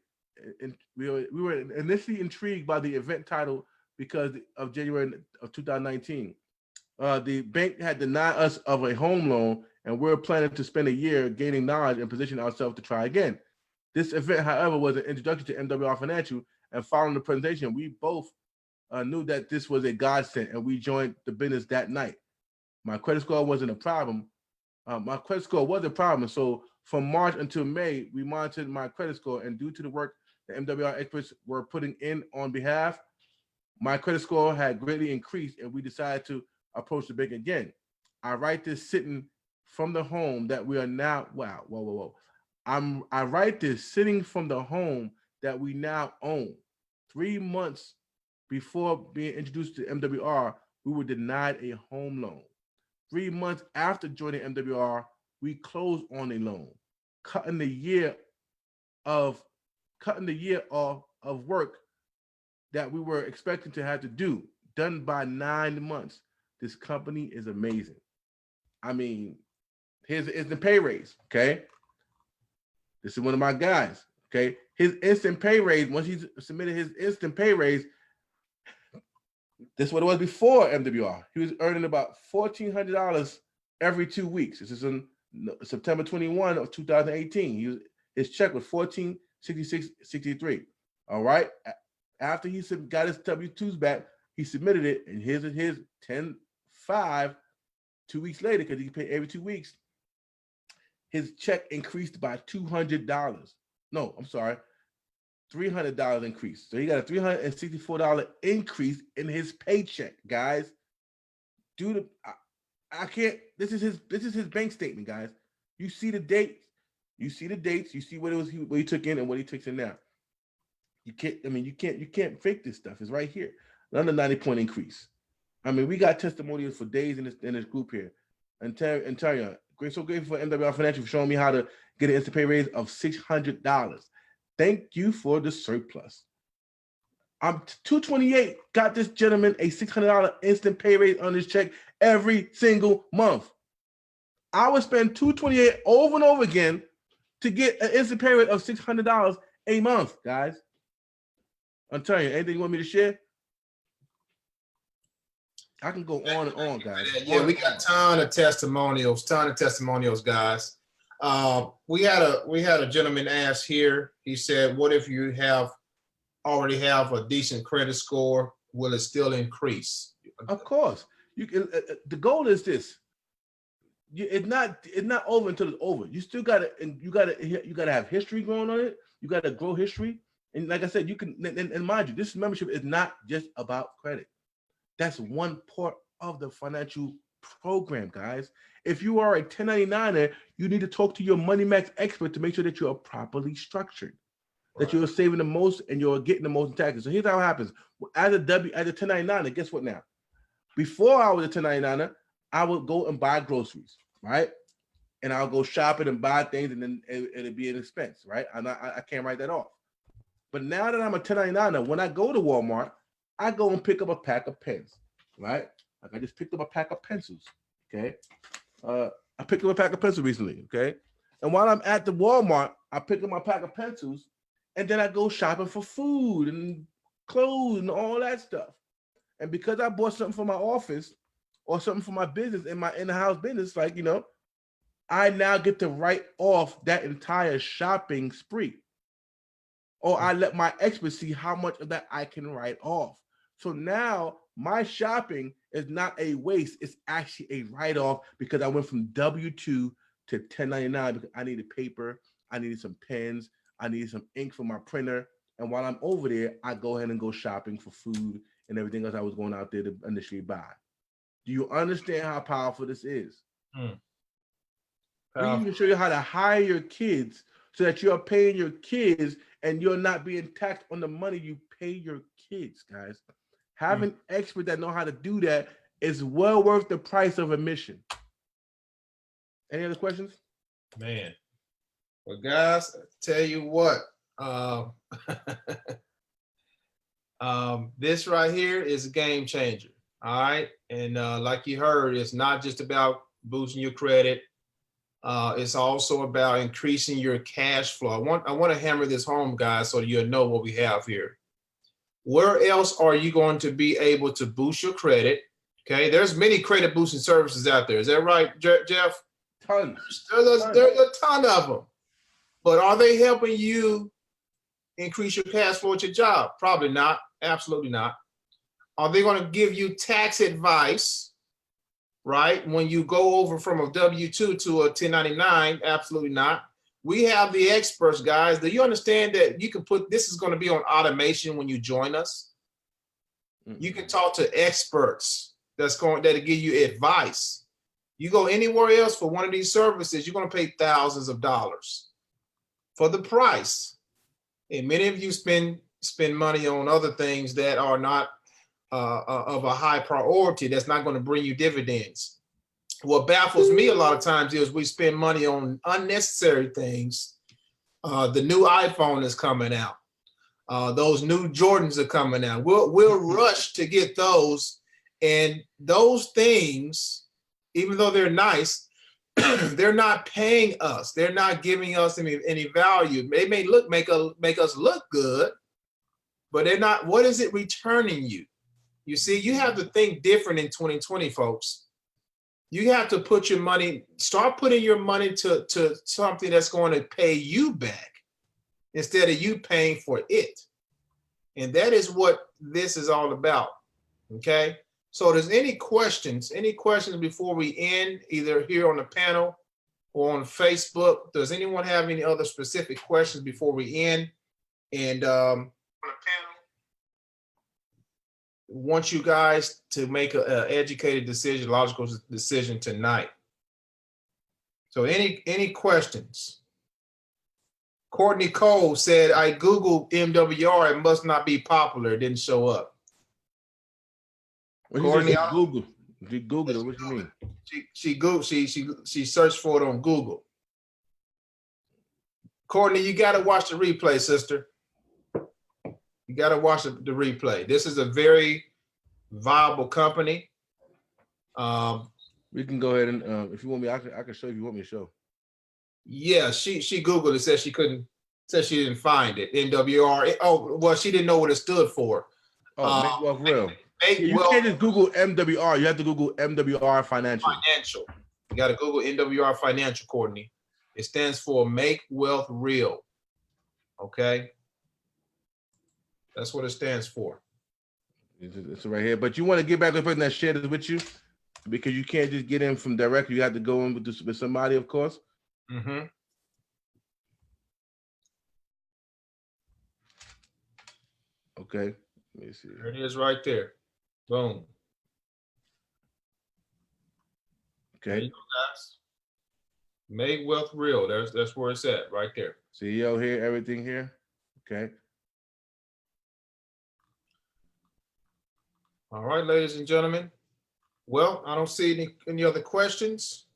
intrigued by the event title because of January of 2019. The bank had denied us of a home loan, and we're planning to spend a year gaining knowledge and position ourselves to try again. This event, however, was an introduction to MWR Financial, and following the presentation, we both knew that this was a godsend, and we joined the business that night. My credit score wasn't a problem. My credit score was a problem. So from March until May, we monitored my credit score, and due to the work the MWR experts were putting in on behalf, my credit score had greatly increased, and we decided to approach the bank again. I write this sitting from the home that we are now. Wow, whoa. I write this sitting from the home that we now own. 3 months before being introduced to MWR, we were denied a home loan. 3 months after joining MWR, we closed on a loan, cutting the year of work that we were expecting to have to do, done by 9 months. This company is amazing. I mean, here's the pay raise, okay? This is one of my guys, okay? His instant pay raise, once he submitted his instant pay raise, this is what it was before MWR. He was earning about $1,400 every 2 weeks. This is in September 21 of 2018. His check was $1,466.63. All right. After he got his W-2s back, he submitted it, and here's his 10-5 2 weeks later, because he paid every 2 weeks. His check increased by $200. No, I'm sorry, $300 increase. So he got a $364 increase in his paycheck, guys. Dude, I can't. This is his bank statement, guys. You see the dates. You see the dates. You see what he took in and what he takes in now. You can't fake this stuff. It's right here. Another 90-point increase. I mean, we got testimonials for days in this group here. And Ontarian, so grateful for MWR Financial for showing me how to get an instant pay raise of $600. Thank you for the surplus. I'm 228. Got this gentleman a $600 instant pay raise on his check every single month. I would spend $228 over and over again to get an instant pay rate of $600 a month, guys. I'm telling you, anything you want me to share? I can go on and on, guys. Yeah, we got a ton of testimonials, guys. We had a gentleman ask here. He said, "What if you already have a decent credit score? Will it still increase?" Of course, you can. The goal is this. It's not over until it's over. You still gotta have history going on it. You gotta grow history, and like I said, you can. And mind you, this membership is not just about credit. That's one part of the financial program, guys. If you are a 1099er, you need to talk to your Money Max expert to make sure that you are properly structured, that you're saving the most and you're getting the most in taxes. So here's how it happens. As a 1099er, guess what now? Before I was a 1099er, I would go and buy groceries, right? And I'll go shopping and buy things, and then it'll be an expense, right? I can't write that off. But now that I'm a 1099er, when I go to Walmart, I go and pick up a pack of pens, right? Like I just picked up a pack of pencils, okay? I picked up a pack of pencils recently, okay? And while I'm at the Walmart, I pick up my pack of pencils, and then I go shopping for food and clothes and all that stuff. And because I bought something for my office or something for my business in my in-house business, like, you know, I now get to write off that entire shopping spree. Or I let my expert see how much of that I can write off. So now my shopping is not a waste. It's actually a write-off because I went from W-2 to 1099 because I needed paper, I needed some pens, I needed some ink for my printer. And while I'm over there, I go ahead and go shopping for food and everything else I was going out there to initially buy. Do you understand how powerful this is? We even show you how to hire your kids so that you're paying your kids and you're not being taxed on the money you pay your kids, guys. Having experts that know how to do that is well worth the price of admission. Any other questions? Man. Well, guys, tell you what, this right here is a game changer. All right. And like you heard, it's not just about boosting your credit. It's also about increasing your cash flow. I want to hammer this home, guys, so you'll know what we have here. Where else are you going to be able to boost your credit? Okay, there's many credit boosting services out there. Is that right, Jeff? Tons. There's a ton of them. But are they helping you increase your cash flow at your job? Probably not. Absolutely not. Are they going to give you tax advice, right, when you go over from a W-2 to a 1099? Absolutely not. We have the experts, guys. Do you understand that you can put, this is going to be on automation when you join us? You can talk to experts that'll give you advice. You go anywhere else for one of these services, you're going to pay thousands of dollars for the price. And many of you spend money on other things that are not of a high priority, that's not going to bring you dividends. What baffles me a lot of times is we spend money on unnecessary things. The new iPhone is coming out. Those new Jordans are coming out. We'll rush to get those. And those things, even though they're nice, they're not paying us. They're not giving us any value. They may make us look good, but they're not. What is it returning you? You see, you have to think different in 2020, folks. You have to put your money, start putting your money to something that's going to pay you back instead of you paying for it. And that is what this is all about. Okay. So there's any questions before we end, either here on the panel or on Facebook? Does anyone have any other specific questions before we end? And on the panel, want you guys to make an educated decision, logical decision tonight. So any questions? Courtney Cole said, I Googled MWR, it must not be popular, it didn't show up. What Courtney, Google. She Googled it. What you mean? She searched for it on Google. Courtney, you got to watch the replay, sister. You got to watch the replay. This is a very viable company. We can go ahead and if you want me, I can show you if you want me to show. Yeah, she Googled it, said she didn't find it. MWR. Oh, well, she didn't know what it stood for. Oh, Make Wealth Real. You can't just Google MWR. You have to Google MWR Financial. You got to Google MWR Financial, Courtney. It stands for Make Wealth Real. Okay. That's what it stands for. It's right here. But you want to get back to the person that shared it with you, because you can't just get in from directly. You have to go in with somebody, of course. Mm-hmm. Okay. Let me see. There it is right there. Boom. Okay. There you go, guys. Make Wealth Real. That's where it's at, right there. CEO here, everything here. Okay. All right, ladies and gentlemen. Well, I don't see any other questions.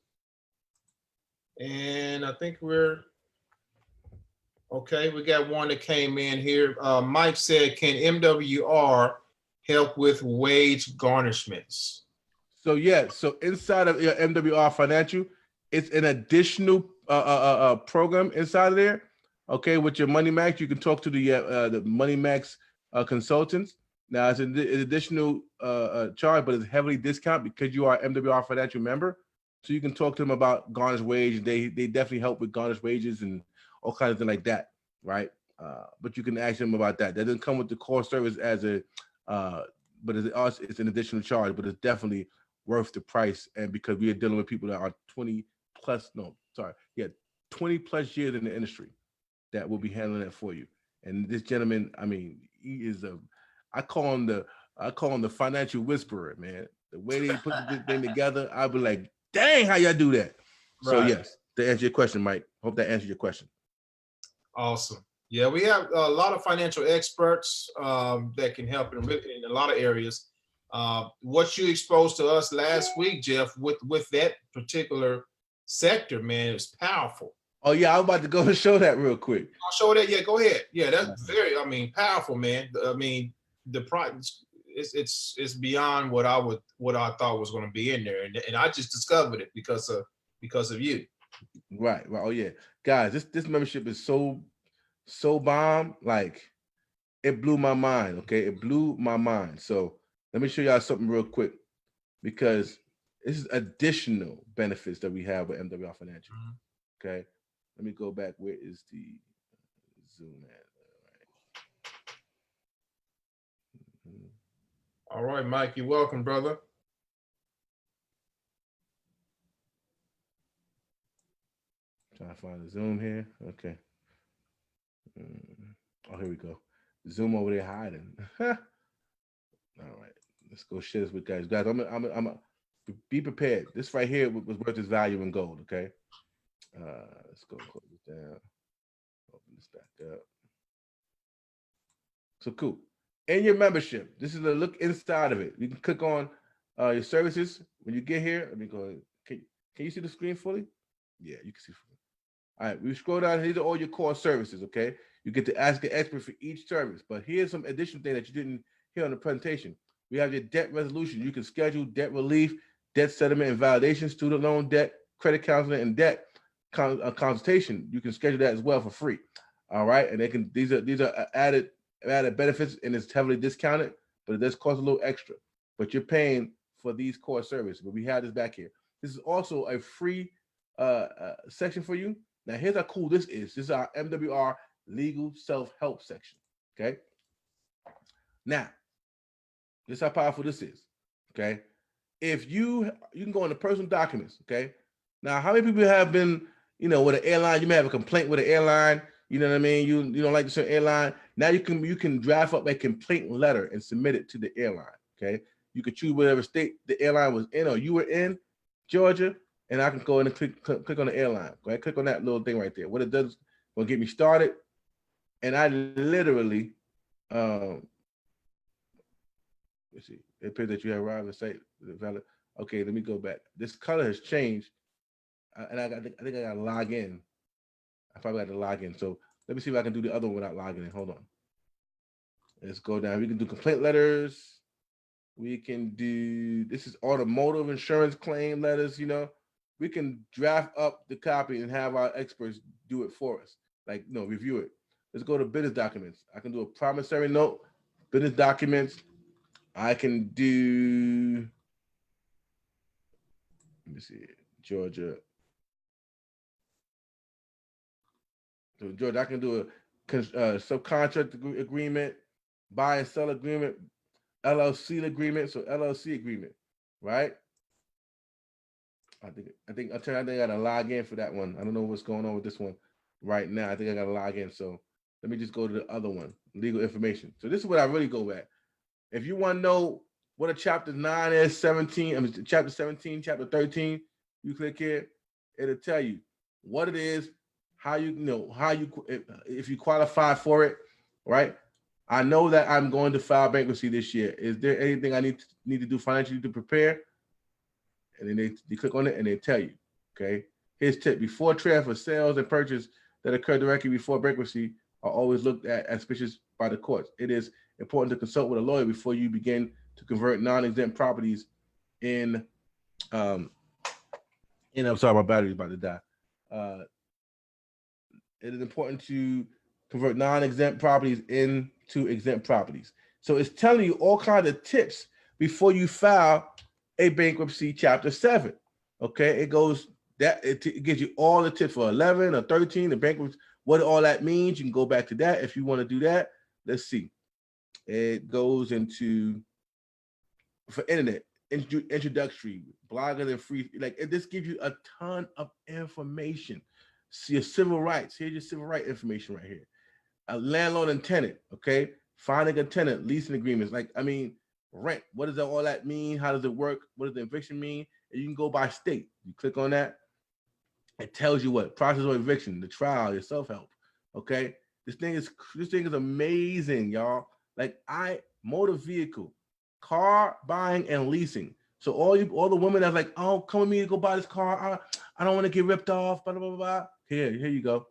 And I think we're okay. We got one that came in here. Mike said, can MWR help with wage garnishments? So yeah, so inside of your MWR Financial, it's an additional program inside of there. Okay, with your Money Max, you can talk to the Money Max consultants. Now it's an additional charge, but it's heavily discounted because you are an MWR Financial member. So you can talk to them about garnished wage. They definitely help with garnished wages and all kinds of things like that, right? But you can ask them about that. That doesn't come with the core service as a, but it's an additional charge. But it's definitely worth the price, and because we are dealing with people that are 20 plus years in the industry that will be handling that for you. And this gentleman, I mean, he is I call him the financial whisperer, man. The way they put this thing together, I'll be like, dang, how y'all do that? Right. So yes, to answer your question, Mike, hope that answers your question. Awesome. Yeah, we have a lot of financial experts that can help in a lot of areas. What you exposed to us last week, Jeff, with that particular sector, man, it was powerful. Oh yeah, I was about to go and show that real quick. I'll show that. Yeah, go ahead. Yeah, that's very, powerful, man. I mean, the price, it's beyond what I thought was going to be in there, and I just discovered it because of you. Right. Oh yeah, guys, this membership is so bomb. Like, it blew my mind. Okay, it blew my mind. So let me show y'all something real quick, because this is additional benefits that we have with MWR Financial. Okay, let me go back. Where is the Zoom at? All right, Mike, you're welcome, brother. Trying to find the Zoom here. Okay. Oh, here we go. Zoom over there hiding. All right. Let's go share this with guys. Guys, I'm be prepared. This right here was worth its value in gold. Okay. Let's go close this down. Open this back up. So cool. In your membership, this is a look inside of it. You can click on your services when you get here. Let me go. Can you see the screen fully? Yeah, you can see fully. All right, we scroll down. These are all your core services. Okay, you get to ask an expert for each service. But here's some additional thing that you didn't hear on the presentation. We have your debt resolution. You can schedule debt relief, debt settlement and validation, student loan debt, credit counseling, and debt consultation. You can schedule that as well for free. All right, and these are added benefits, and it's heavily discounted, but it does cost a little extra. But you're paying for these core services. But we have this back here. This is also a free section for you. Now, here's how cool this is. This is our MWR legal self-help section. Okay. Now, this is how powerful this is. Okay. If you can go into personal documents. Okay. Now, how many people have been, with an airline? You may have a complaint with an airline. You know what I mean? You don't like the certain airline. Now you can draft up a complaint letter and submit it to the airline. Okay. You could choose whatever state the airline was in or you were in, Georgia, and I can go in and click on the airline. Go ahead, click on that little thing right there. What it does, will get me started. And I literally, let's see, it appears that you have arrived at site. Valid. Okay, let me go back. This color has changed, and I think I got to log in. I probably got to log in. So let me see if I can do the other one without logging in. Hold on. Let's go down. We can do complaint letters. We can do, this is automotive insurance claim letters, We can draft up the copy and have our experts do it for us. Like, review it. Let's go to business documents. I can do a promissory note, business documents. I can do, let me see, Georgia. So Georgia, I can do a subcontract agreement, buy and sell agreement, LLC agreement, so LLC agreement, right? I think I gotta log in for that one. I don't know what's going on with this one right now. I think I gotta log in. So let me just go to the other one, legal information. So this is what I really go at. If you want to know what a chapter 9 is, 17, chapter 17, chapter 13, you click here, it'll tell you what it is, how if you qualify for it, right? I know that I'm going to file bankruptcy this year. Is there anything I need to do financially to prepare? And then they click on it and they tell you, okay? Here's tip: before transfer, sales and purchase that occur directly before bankruptcy are always looked at as suspicious by the courts. It is important to consult with a lawyer before you begin to convert non-exempt properties in. I'm sorry, my battery's about to die. It is important to convert non-exempt properties into exempt properties. So it's telling you all kinds of tips before you file a bankruptcy chapter 7. Okay, it gives you all the tips for 11 or 13, the bankruptcy, what all that means. You can go back to that if you want to do that. Let's see. It goes into, for internet, introductory, bloggers and free, this gives you a ton of information. See your civil rights. Here's your civil rights information right here. A landlord and tenant, okay? Finding a tenant, leasing agreements. Rent. What does all that mean? How does it work? What does the eviction mean? And you can go by state. You click on that. It tells you what process of eviction, the trial, your self-help. Okay. This thing is amazing, y'all. Motor vehicle, car buying and leasing. So all the women that's like, oh, come with me to go buy this car. I don't want to get ripped off. Blah blah blah blah. Here you go.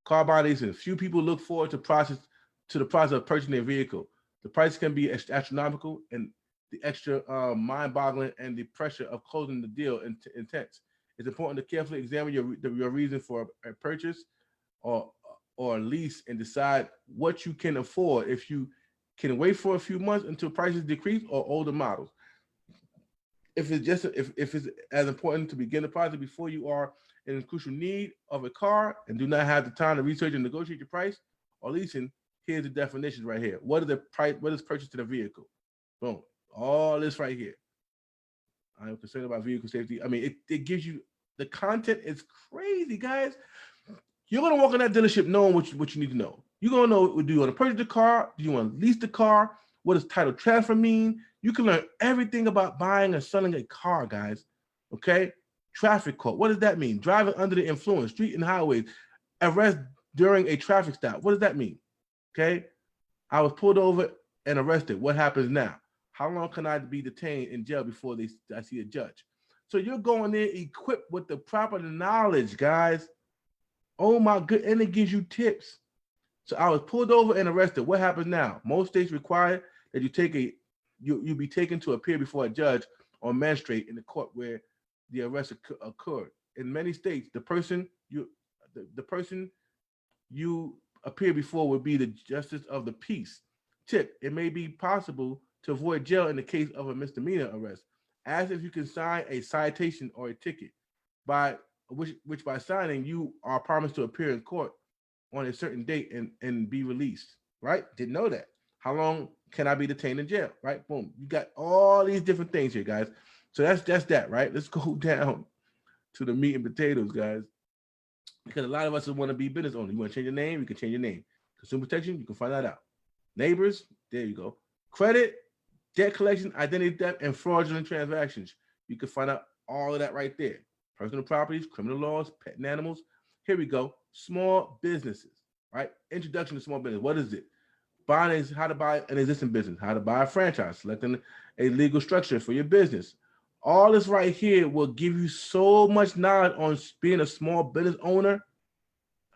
Car buying leasing. Few people look forward to the process of purchasing a vehicle. The price can be astronomical, and the extra mind-boggling, and the pressure of closing the deal intense. It's important to carefully examine your reason for a purchase or lease and decide what you can afford. If you can wait for a few months until prices decrease, or older models. If it's as important to begin the process before you are in crucial need of a car and do not have the time to research and negotiate your price or leasing, here's the definitions right here. What is the price? What is purchase to the vehicle? Boom. All this right here. I am concerned about vehicle safety. It gives you, the content is crazy, guys. You're gonna walk in that dealership knowing what you need to know. You're gonna know, do you want to purchase the car? Do you want to lease the car? What does title transfer mean? You can learn everything about buying or selling a car, guys. Okay? Traffic court. What does that mean? Driving under the influence, street and highways, arrest during a traffic stop. What does that mean? Okay? I was pulled over and arrested. What happens now? How long can I be detained in jail before I see a judge? So you're going there equipped with the proper knowledge, guys. Oh my good, and it gives you tips. So I was pulled over and arrested. What happens now? Most states require that you be taken to appear before a judge or magistrate in the court where the arrest occurred. In many states, the person you appear before would be the justice of the peace. Tip: it may be possible to avoid jail in the case of a misdemeanor arrest. Ask if you can sign a citation or a ticket, by which by signing you are promised to appear in court on a certain date and be released. Right? Didn't know that. How long can I be detained in jail? Right? Boom. You got all these different things here, guys. So that's that, right? Let's go down to the meat and potatoes, guys. Because a lot of us want to be business owners. You want to change your name? You can change your name. Consumer protection, you can find that out. Neighbors, there you go. Credit, debt collection, identity theft, and fraudulent transactions. You can find out all of that right there. Personal properties, criminal laws, pet and animals. Here we go. Small businesses, right? Introduction to small business. What is it? Buying is how to buy an existing business, how to buy a franchise, selecting a legal structure for your business. All this right here will give you so much knowledge on being a small business owner.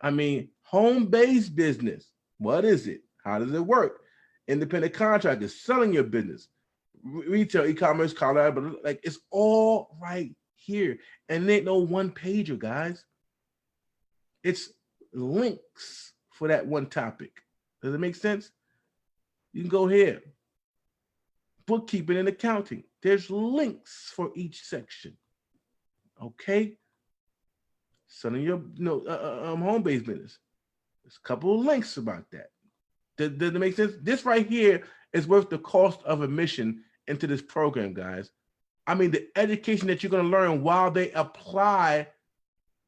I mean, home-based business. What is it? How does it work? Independent contractors, selling your business, retail, e-commerce, but like it's all right here. And it ain't no one pager, guys. It's links for that one topic. Does it make sense? You can go here. Bookkeeping and accounting. There's links for each section. Okay. Selling your home-based business. There's a couple of links about that. Does it make sense? This right here is worth the cost of admission into this program, guys. I mean, the education that you're going to learn while they apply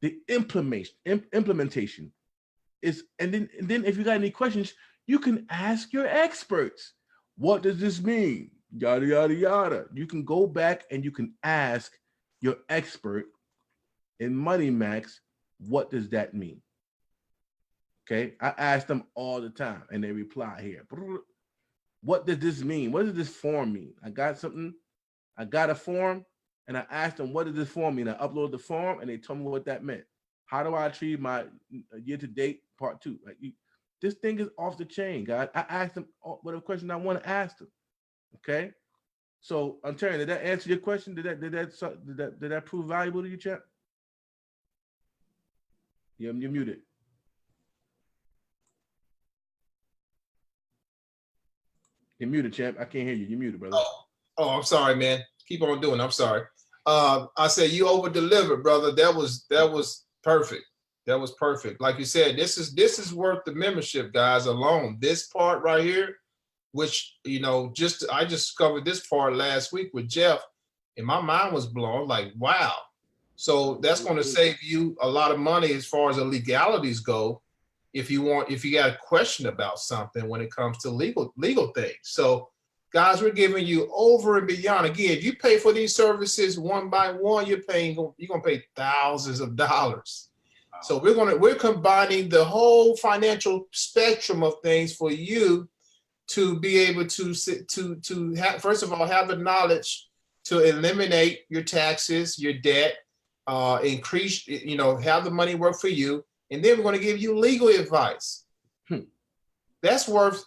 the implementation is, and then if you got any questions, you can ask your experts. What does this mean? Yada, yada, yada. You can go back and you can ask your expert in Money Max, what does that mean? Okay, I ask them all the time and they reply here. What does this mean? What does this form mean? I got a form and I asked them, what does this form mean? I uploaded the form and they told me what that meant. How do I achieve my year-to-date part 2? Like this thing is off the chain, guys. I asked them whatever question I want to ask them. Okay, so Ontarian, did that answer your question? Did that prove valuable to you, champ? You're muted. You're muted, champ. I can't hear you. You're muted, brother. Oh, I'm sorry, man. Keep on doing. I'm sorry. I said you over delivered, brother. That was perfect. That was perfect. Like you said, this is worth the membership, guys. Alone, this part right here, which I just covered this part last week with Jeff, and my mind was blown. Like, wow. So that's going to save you a lot of money as far as the legalities go. If you got a question about something when it comes to legal things. So guys, we're giving you over and beyond. Again, if you pay for these services one by one, you're going to pay thousands of dollars. Wow. So we're combining the whole financial spectrum of things for you to be able to have, first of all, have the knowledge to eliminate your taxes, your debt, increase, have the money work for you. And then we're going to give you legal advice. That's worth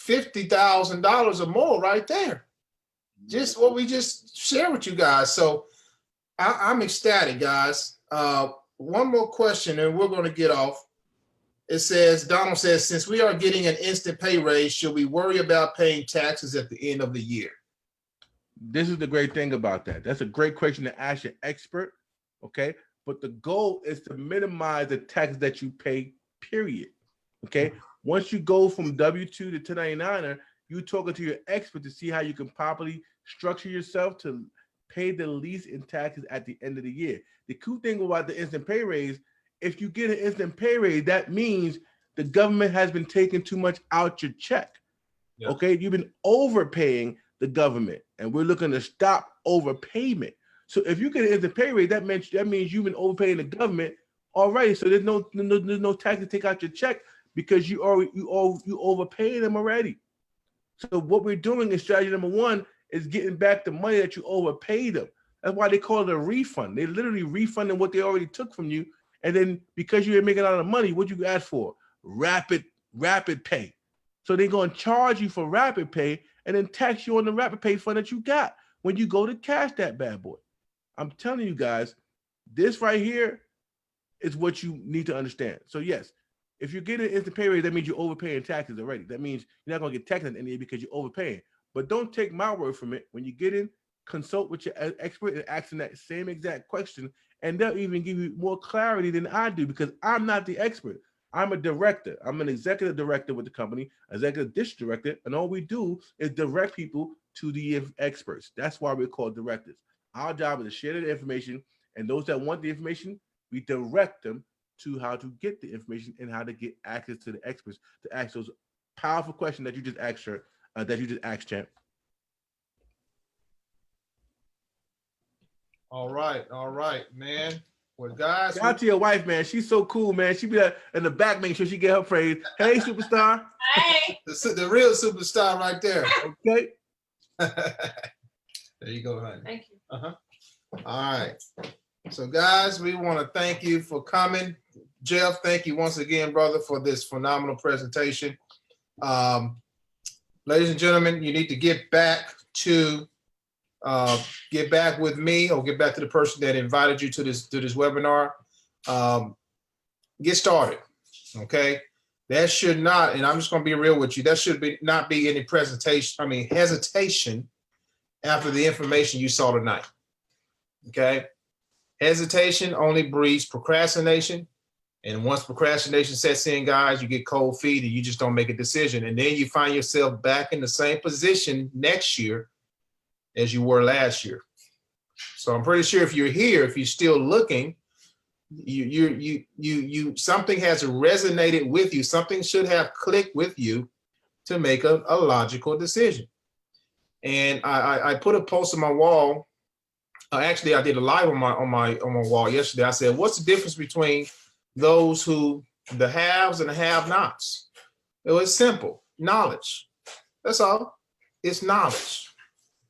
$50,000 or more right there. Just what we just shared with you guys. So I'm ecstatic, guys. One more question and we're going to get off. It says, Donald says, since we are getting an instant pay raise, should we worry about paying taxes at the end of the year? This is the great thing about that. That's a great question to ask your expert, okay? But the goal is to minimize the tax that you pay, period, okay? Once you go from W-2 to 1099er, you're talking to your expert to see how you can properly structure yourself to pay the least in taxes at the end of the year. The cool thing about the instant pay raise, if you get an instant pay raise, that means the government has been taking too much out your check. Yeah. Okay, you've been overpaying the government, and we're looking to stop overpayment. So if you get an instant pay rate, that means you've been overpaying the government already. So there's no tax to take out your check because you overpaying them already. So what we're doing in strategy number one is getting back the money that you overpaid them. That's why they call it a refund. They literally refunding what they already took from you. And then because you ain't making a lot of money, what you ask for? Rapid pay. So they're going to charge you for rapid pay and then tax you on the rapid pay fund that you got when you go to cash that bad boy. I'm telling you guys, this right here is what you need to understand. So yes, if you're getting an instant pay rate, that means you're overpaying taxes already. That means you're not going to get taxed at the end of the year because you're overpaying. But don't take my word from it. When you get in, consult with your expert and ask them that same exact question, and they'll even give you more clarity than I do because I'm not the expert. I'm a director. I'm an executive director with the company, executive district director, and all we do is direct people to the experts. That's why we're called directors. Our job is to share the information, and those that want the information, we direct them to how to get the information and how to get access to the experts to ask those powerful questions that you just asked, sir, champ. All right, man. Well, guys, Shout out to your wife, man. She's so cool, man. She be in the back making sure she get her praise. Hey, superstar. Hey. the real superstar right there. Okay. There you go, honey. Thank you. All right. So, guys, we want to thank you for coming. Jeff, thank you once again, brother, for this phenomenal presentation. Ladies and gentlemen, you need to get back with me or get back to the person that invited you to this webinar. Get started, okay? That should not, and I'm just going to be real with you, that should not be any hesitation after the information you saw tonight, okay? Hesitation only breeds procrastination. And once procrastination sets in, guys, you get cold feet and you just don't make a decision. And then you find yourself back in the same position next year as you were last year. So I'm pretty sure if you're here, if you're still looking, you something has resonated with you. Something should have clicked with you to make a logical decision. And I put a post on my wall. Actually, I did a live on my wall yesterday. I said, what's the difference between those who the haves and the have-nots? It was simple. Knowledge. That's all. It's knowledge.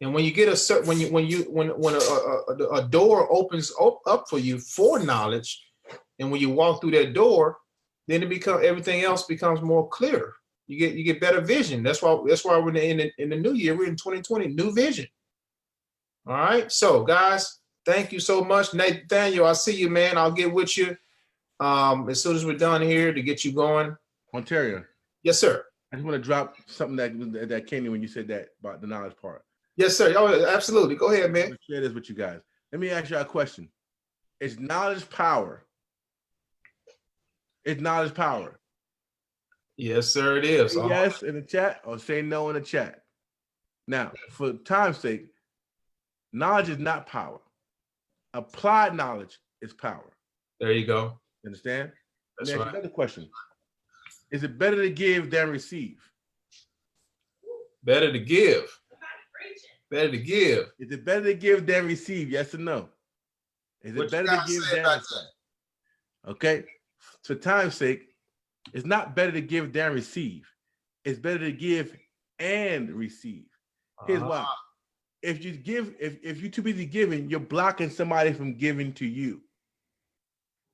And when you get when a door opens up for you for knowledge, and when you walk through that door, then everything else becomes more clear. You get better vision. That's why we're in the new year. We're in 2020, new vision. All right. So guys, thank you so much. Nathaniel, I'll see you, man. I'll get with you as soon as we're done here to get you going. Ontario. Yes, sir. I just want to drop something that came in when you said that about the knowledge part. Yes, sir. Oh, absolutely. Go ahead, man. I'm gonna share this with you guys. Let me ask you a question. Is knowledge power? Is knowledge power? Yes, sir, it is. Say yes in the chat or say no in the chat. Now, for time's sake, knowledge is not power. Applied knowledge is power. There you go. Understand? That's Let me ask right. you another question. Is it better to give than receive? Better to give. Better to give. Is it better to give than receive? Yes or no? Is it better to give than receive? Okay. For time's sake, it's not better to give than receive. It's better to give and receive. Here's why. If you give, if you're too busy giving, you're blocking somebody from giving to you.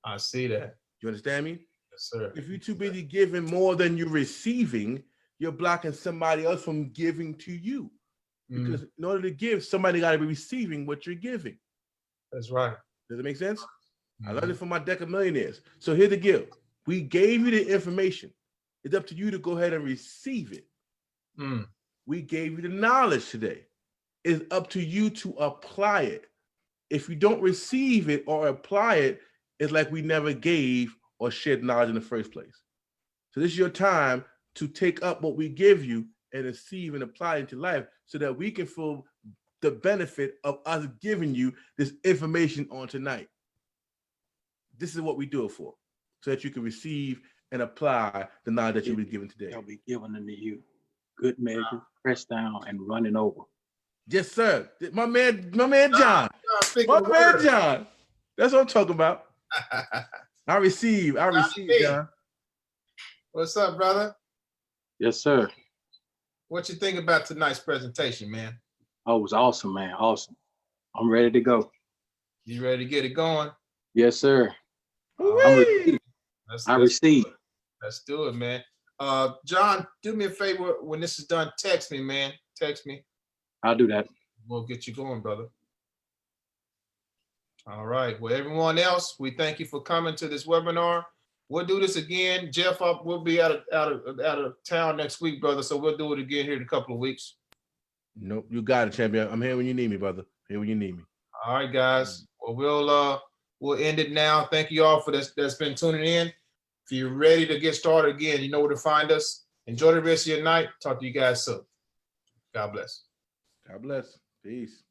I see that. You understand me? Yes, sir. If you're too busy giving more than you're receiving, you're blocking somebody else from giving to you. Because in order to give, somebody got to be receiving what you're giving. That's right. Does it make sense? I learned it from my deck of millionaires. So here's the gift. We gave you the information. It's up to you to go ahead and receive it. We gave you the knowledge today. It's up to you to apply it. If you don't receive it or apply it, it's like we never gave or shared knowledge in the first place. So this is your time to take up what we give you and receive and apply it into life so that we can feel the benefit of us giving you this information on tonight. This is what we do it for, so that you can receive and apply the knowledge that you were given today. They'll be given unto you. good measure, pressed down and running over. Yes, sir. My man John. Speak My the man word. John. That's what I'm talking about. I receive, John. What's up, brother? Yes, sir. What you think about tonight's presentation, man? Oh, it was awesome, man. Awesome. I'm ready to go. You ready to get it going? Yes, sir. Woo-wee. I receive. Let's do it, man. John, do me a favor. When this is done, text me, man. Text me. I'll do that. We'll get you going, brother. All right. Well, everyone else, we thank you for coming to this webinar. We'll do this again. Jeff, we'll be out of town next week, brother. So we'll do it again here in a couple of weeks. Nope, you got it, champion. I'm here when you need me, brother. Here when you need me. All right, guys. Well, we'll end it now. Thank you all for that's been tuning in. If you're ready to get started again, you know where to find us. Enjoy the rest of your night. Talk to you guys soon. God bless. God bless. Peace.